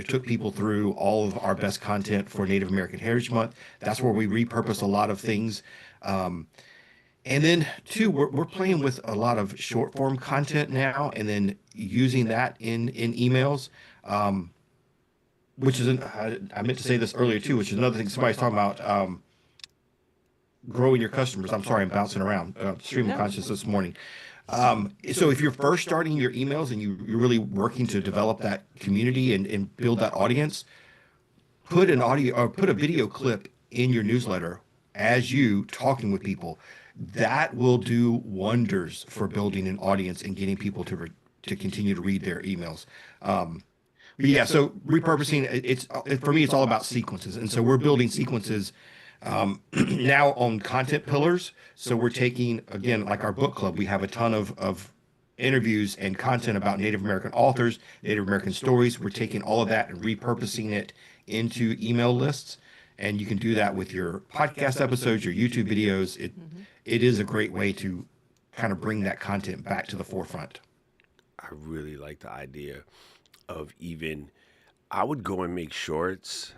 took people through all of our best content for Native American Heritage Month. That's where we repurpose a lot of things. And then two, we're playing with a lot of short form content now, and then using that in emails. Which is I meant to say this earlier too, which is another thing somebody's talking about. Growing your customers. I'm sorry, I'm bouncing around. Stream of consciousness this morning. So if you're first starting your emails and you're really working to develop that community and build that audience, put an audio or put a video clip in your newsletter as you talking with people. That will do wonders for building an audience and getting people to continue to read their emails. But yeah, so repurposing, for me, it's all about sequences. And so we're building sequences now on content pillars. So we're taking, again, like our book club, we have a ton of interviews and content about Native American authors, Native American stories. We're taking all of that and repurposing it into email lists. And you can do that with your podcast episodes, your YouTube videos. It is a great way to kind of bring that content back to the forefront. I really like the idea of even, I would go and make shorts.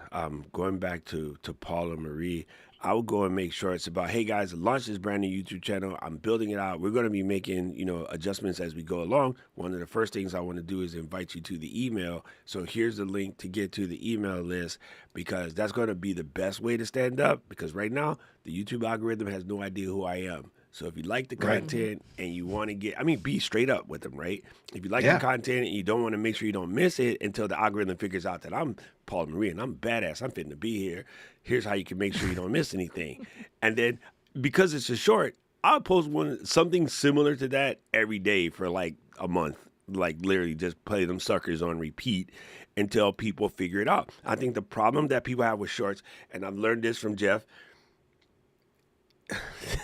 Going back to Paul and Marie, I would go and make shorts about, hey guys, launch this brand new YouTube channel. I'm building it out. We're going to be making, adjustments as we go along. One of the first things I want to do is invite you to the email. So here's the link to get to the email list, because that's going to be the best way to stand up, because right now the YouTube algorithm has no idea who I am. So if you like the content and you want to be straight up with them, right? If you like the content and you don't want to, make sure you don't miss it until the algorithm figures out that I'm Paul Marie and I'm badass, I'm fitting to be here. Here's how you can make sure you don't miss anything. And then because it's a short, I'll post something similar to that every day for like a month. Like literally just play them suckers on repeat until people figure it out. I think the problem that people have with shorts, and I've learned this from Jeff,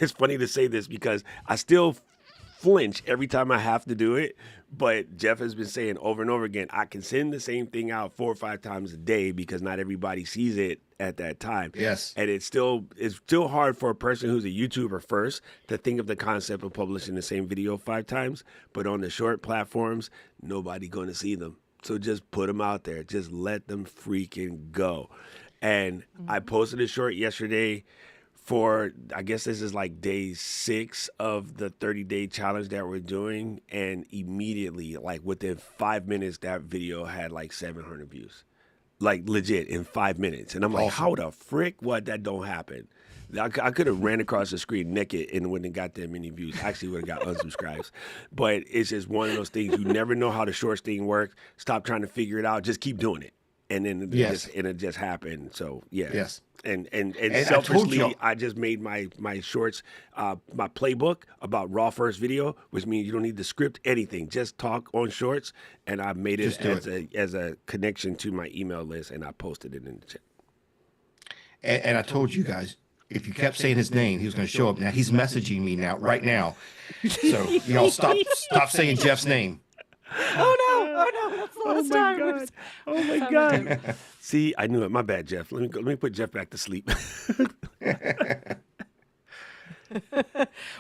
it's funny to say this because I still flinch every time I have to do it, but Jeff has been saying over and over again, I can send the same thing out 4 or 5 times a day because not everybody sees it at that time. Yes. And it's still hard for a person who's a YouTuber first to think of the concept of publishing the same video 5 times, but on the short platforms, nobody going to see them. So just put them out there. Just let them freaking go. And I posted a short yesterday for, I guess this is like day 6 of the 30-day challenge that we're doing. And immediately, like within 5 minutes, that video had like 700 views. Like legit in 5 minutes. And I'm like, how the frick? What? That don't happen. I could have ran across the screen naked and wouldn't have got that many views. Actually would have got unsubscribes. But it's just one of those things. You never know how the shorts thing works. Stop trying to figure it out. Just keep doing it. And then it just happened. So yeah. Yes. And selfishly, I just made my shorts, my playbook about raw first video, which means you don't need to script anything. Just talk on shorts. And I made it as a connection to my email list, and I posted it in the chat. And I told you guys, if you kept saying his name, he was going to show up. Now he's messaging me right now. So y'all stop saying Jeff's name. Oh no, that's the last time. God. Oh my God. See, I knew it. My bad, Jeff. Let me put Jeff back to sleep. I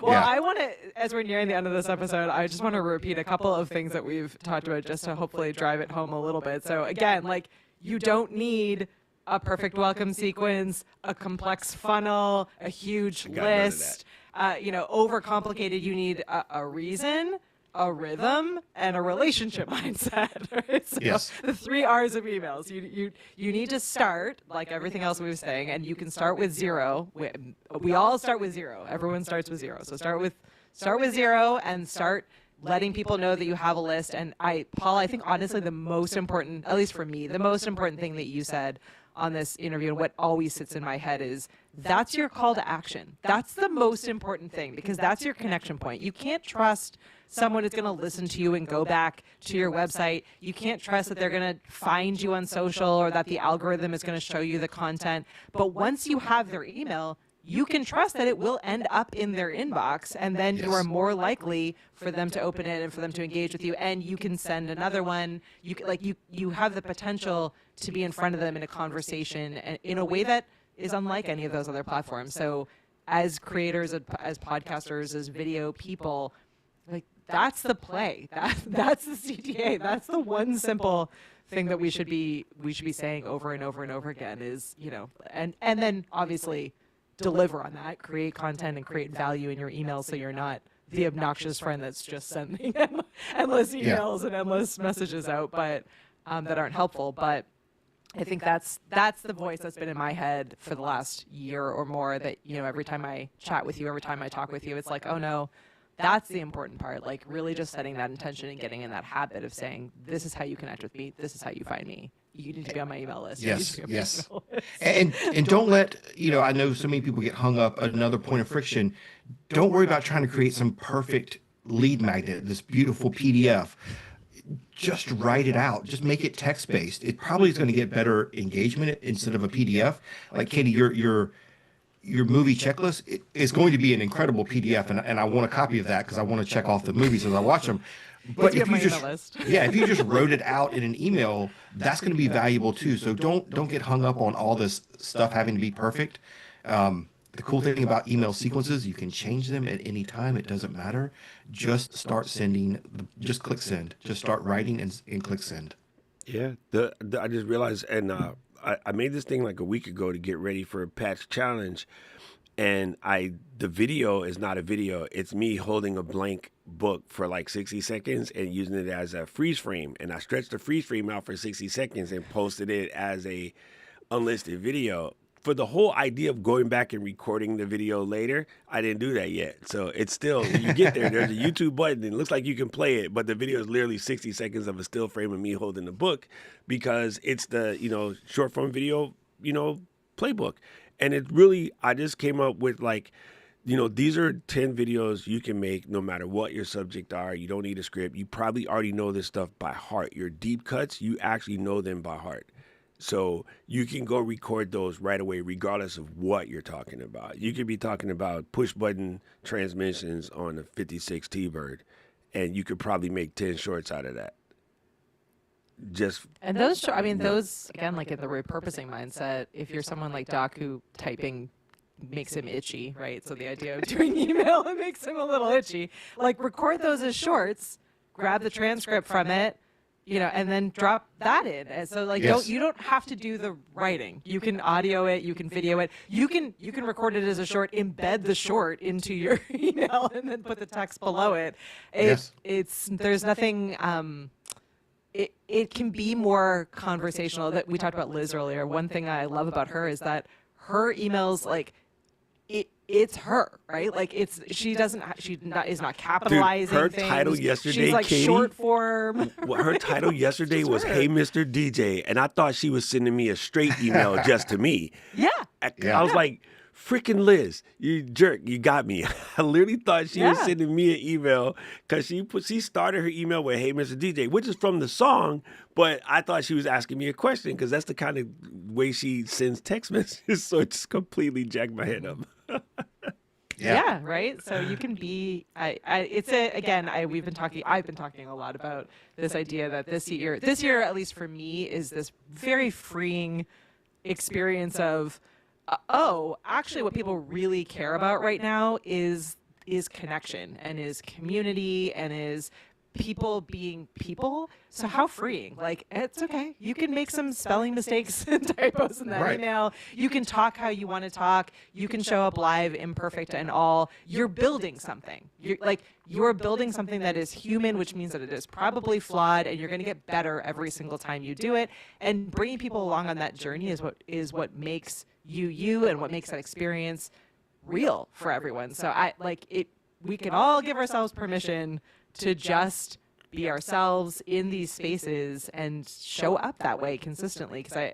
want to, as we're nearing the end of this episode, I just want to repeat a couple of things that we've talked about just to hopefully drive it home a little bit. So again, like, you don't need a perfect welcome sequence, a complex funnel, a huge list, overcomplicated. You need a reason, a rhythm, and a relationship mindset. Right? So yes. The 3 R's of emails. You need to start, like everything else we were saying, and you can start with 0. We all start with 0. Everyone starts with 0. So start with 0 and start letting people know that you have a list. And Paul, I think honestly the most important, at least for me, the most important thing that you said on this interview, and what always sits in my head is that's your call to action. That's the most important thing, because that's your connection point. You can't trust someone is going to listen to you and go back to your website. You can't trust that they're going to find you on social, or that the algorithm is going to show you the content. But once you have their email, you can trust that it will end up in their inbox, and then you are more likely for them to open it and for them to engage with you, and you can send another one. You have the potential to be in front of them in a conversation in a way that is unlike any of those other platforms. So as creators, as podcasters, as video people, like, that's the play. That's the CTA. That's the one simple thing that we should be saying over and over and over again is, and then obviously deliver on that, create content and create value in your email, so you're not the obnoxious friend that's just sending endless emails and endless messages out, but that aren't helpful. But I think that's the voice that's been in my head for the last year or more, that, every time I chat with you, every time I talk with you, it's like, oh no, that's the important part. Like, really just setting that intention and getting in that habit of saying, this is how you connect with me. This is how you find me. You need to be on my email list. Yes. And don't let, I know so many people get hung up. Another point of friction. Don't worry about trying to create some perfect lead magnet, this beautiful PDF. Just write it out. Just make it text-based. It probably is going to get better engagement instead of a PDF. Like, Katie, your movie checklist is going to be an incredible PDF, and I want a copy of that because I want to check off the movies as I watch them. But if you just wrote it out in an email, that's going to be valuable too. So don't get hung up on all this stuff having to be perfect. The cool thing about email sequences, you can change them at any time. It doesn't matter. Just start sending. Just click send. Just start writing and click send. Yeah. I just realized, and I made this thing like a week ago to get ready for a patch challenge, and the video is not a video. It's me holding a blank book for like 60 seconds and using it as a freeze frame. And I stretched the freeze frame out for 60 seconds and posted it as a unlisted video. For the whole idea of going back and recording the video later, I didn't do that yet. So it's still, when you get there, there's a YouTube button and it looks like you can play it, but the video is literally 60 seconds of a still frame of me holding the book, because it's the, short form video, playbook. And it really, I just came up with like, these are 10 videos you can make no matter what your subject are. You don't need a script. You probably already know this stuff by heart. Your deep cuts, you actually know them by heart. So you can go record those right away, regardless of what you're talking about. You could be talking about push button transmissions on a 56 T-Bird, and you could probably make 10 shorts out of that. And those again, like in the repurposing mindset, if you're someone like Doc who typing makes him itchy, right? So the idea of doing email, it makes him a little itchy. Like, record those as shorts, grab the transcript from it, and then drop that in. And so you don't have to do the writing. You can audio it, you can video it, you can record it as a short, embed the short into your email, and then put the text below it. There's nothing. It can be more conversational. That we talked about Liz earlier. One thing I love about her is that her emails, like, it's her, right? Like, she is not capitalizing. Dude, her things. title yesterday, she's like Katie, short form. Her title yesterday was "Hey, Mr. DJ," and I thought she was sending me a straight email just to me. Yeah. I was like, freaking Liz, you jerk, you got me. I literally thought she was sending me an email, because she started her email with "Hey, Mr. DJ," which is from the song, but I thought she was asking me a question, because that's the kind of way she sends text messages. So it just completely jacked my head up. Yeah, right. So you can be. I've been talking a lot about this idea that this year, at least for me, is this very freeing experience of, actually, what people really care about right now is connection, and is community, and is people being people. So how freeing. Like, it's okay. You can make some spelling mistakes and typos in that email. You can talk how you want to talk. You can show up live, imperfect and all. You're building something. You're building something that is human, which means that it is probably flawed, and you're going to get better every single time you do it. And bringing people along on that journey is what makes you and what makes that experience real for everyone. So we can all give ourselves permission to just be ourselves in these spaces and show up that way consistently, because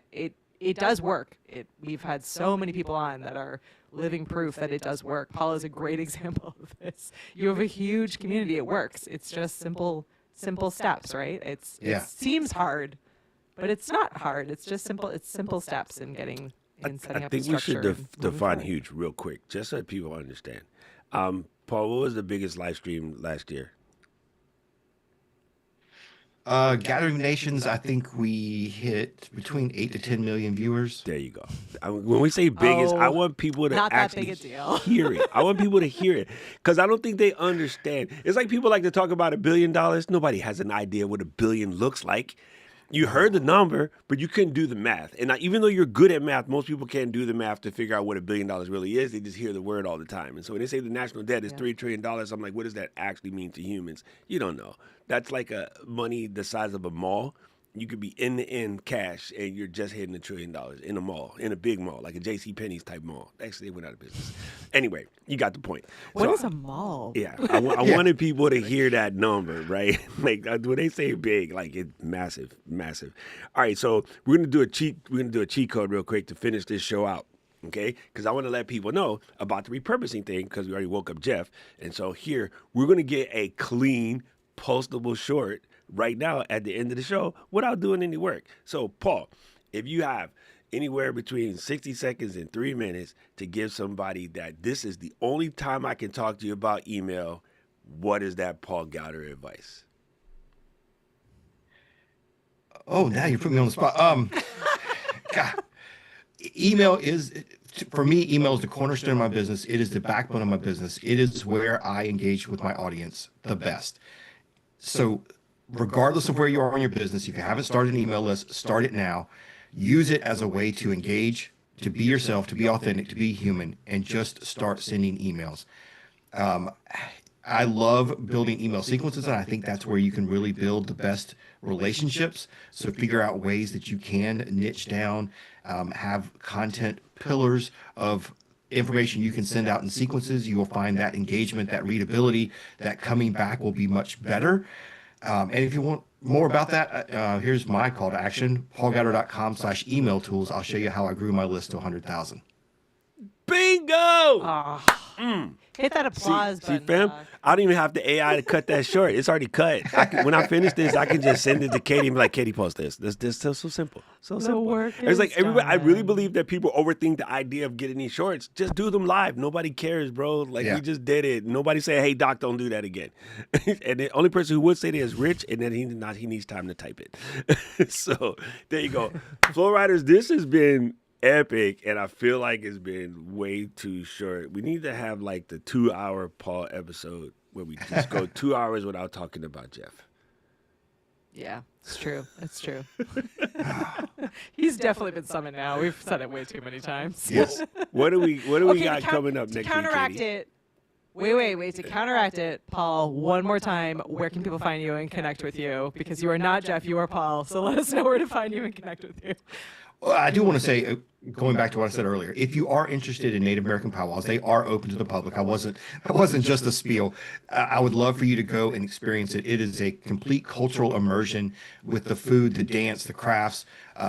it does work. We've had so many people on that are living proof that it does work. Paul is a great example of this. You have a huge community. It works. It's just simple steps, right? It seems hard, but it's not hard. It's just simple. It's simple steps in getting in setting I up think a we structure. should define forward. huge real quick, just so that people understand. Paul, what was the biggest live stream last year? Gathering Nations, I think we hit between 8 to 10 million viewers. There you go. When we say biggest, I Oh, want people to not that actually big a deal. hear it. I want people to hear it because I don't think they understand. It's like people like to talk about $1 billion. Nobody has an idea what $1 billion looks like. You heard the number, but you couldn't do the math. And even though you're good at math, most people can't do the math to figure out what $1 billion really is. They just hear the word all the time. And so when they say the national debt is $3 trillion, I'm like, what does that actually mean to humans? You don't know. That's like a money the size of a mall. You could be end-to-end cash, and you're just hitting $1 trillion in a mall, in a big mall, like a J.C. Penney's type mall. Actually, they went out of business. Anyway, you got the point. What So is a mall? yeah, I wanted people to hear that number, right? Like when they say big, like it's massive, massive. All right, so we're gonna do a cheat code real quick to finish this show out, okay? Because I want to let people know about the repurposing thing because we already woke up Jeff, and so here we're gonna get a clean, postable short right now at the end of the show without doing any work. So Paul, if you have anywhere between 60 seconds and 3 minutes to give somebody that this is the only time I can talk to you about email, what is that Paul Gowder advice? Oh, now you put me on the spot. God, email is, for me, email is the cornerstone of my business. It is the backbone of my business. It is where I engage with my audience the best. So regardless of where you are in your business, if you haven't started an email list, start it now. Use it as a way to engage, to be yourself, to be authentic, to be human, and just start sending emails. I love building email sequences, and I think that's where you can really build the best relationships. So figure out ways that you can niche down, have content pillars of information you can send out in sequences. You will find that engagement, that readability, that coming back will be much better. And if you want more about that, here's my call to action, paulgowder.com/email tools. I'll show you how I grew my list to 100,000. Bingo! Hit that applause See, button. fam, Doc. I don't even have the AI to cut that short. It's already cut. When I finish this, I can just send it to Katie and be like, Katie, post this. This so simple. So simple. work It's like is everybody. I really done. believe that people overthink the idea of getting these shorts. Just do them live. Nobody cares, bro. Like Yeah. we just did it. Nobody say, hey, Doc, don't do that again. And the only person who would say that is Rich, and then he needs time to type it. So there you go. Flow Riders, this has been epic, and I feel like it's been way too short. We need to have like the 2-hour Paul episode where we just go 2 hours without talking about Jeff. Yeah, it's true. It's true. He's definitely been summoned now. We've said it way too many times. Yes. What do we Okay, got coming up to next counteract week, Katie? it. Wait. To counteract it, Paul, one more time, where can people find you and connect with you? Because you are not Jeff, you are Paul. So let us know where to find you and connect with you. Well, I do want to say, going back to what I said earlier, if you are interested in Native American powwows, they are open to the public. That wasn't just a spiel. I would love for you to go and experience it. It is a complete cultural immersion with the food, the dance, the crafts.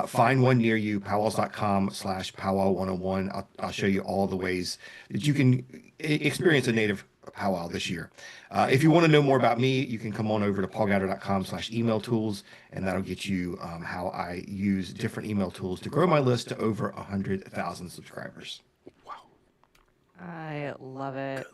Find one near you, powwows.com/powwow101. I'll show you all the ways that you can experience a Native powwow this year. If you want to know more about me, you can come on over to paulgowder.com/email tools, and that'll get you how I use different email tools to grow my list to over 100,000 subscribers. I love it.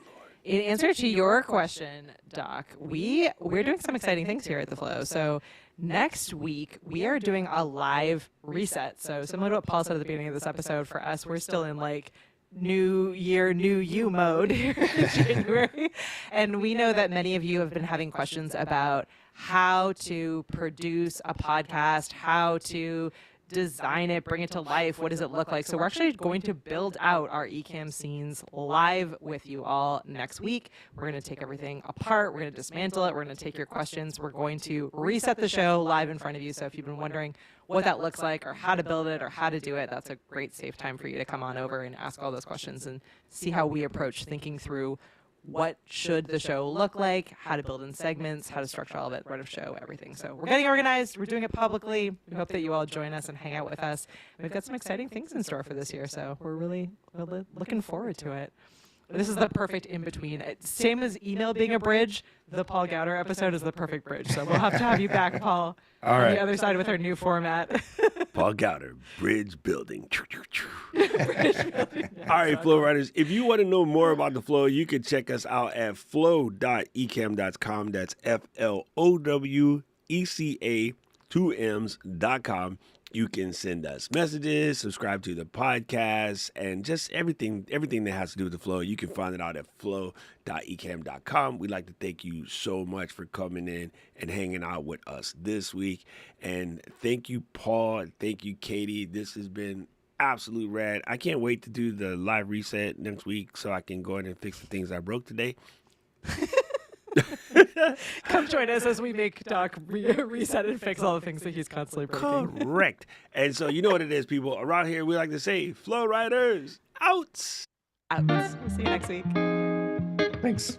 In answer to your question, Doc, we're doing some exciting things here at the Flow. So next week we are doing a live reset. So similar to what Paul said at the beginning of this episode, for us, we're still in like new year, new you mode here in January. And we know that many of you have been having questions about how to produce a podcast, how to design it, bring it to life. What does it look like? So we're actually going to build out our Ecamm scenes live with you all next week. We're going to take everything apart. We're going to dismantle it. We're going to take your questions. We're going to reset the show live in front of you. So if you've been wondering what that looks like or how to build it or how to do it, that's a great safe time for you to come on over and ask all those questions and see how we approach thinking through what should the show look like, how to build in segments, how to structure all of it, run of show, everything. So we're getting organized. We're doing it publicly. We hope that you all join us and hang out with us. We've got some exciting things in store for this year, so we're really looking forward to it. This is the perfect in-between. Same as email being a bridge, the Paul Gowder episode is the perfect bridge. So we'll have to have you back, Paul, All on right. the other side with our new format. Paul Gowder, bridge building. All right, Flow Riders, if you want to know more about the Flow, you can check us out at flow.ecamm.com. That's FLOWECA, 2M's.com. You can send us messages, subscribe to the podcast, and just everything that has to do with the Flow. You can find it out at flow.ecamm.com. We'd like to thank you so much for coming in and hanging out with us this week. And thank you, Paul. Thank you, Katie. This has been absolute rad. I can't wait to do the live reset next week so I can go in and fix the things I broke today. Come join us as we make Doc reset and fix all the things that he's constantly breaking. Correct. And so you know what it is, people. Around here, we like to say, Flow Riders, out. Out. We'll see you next week. Thanks.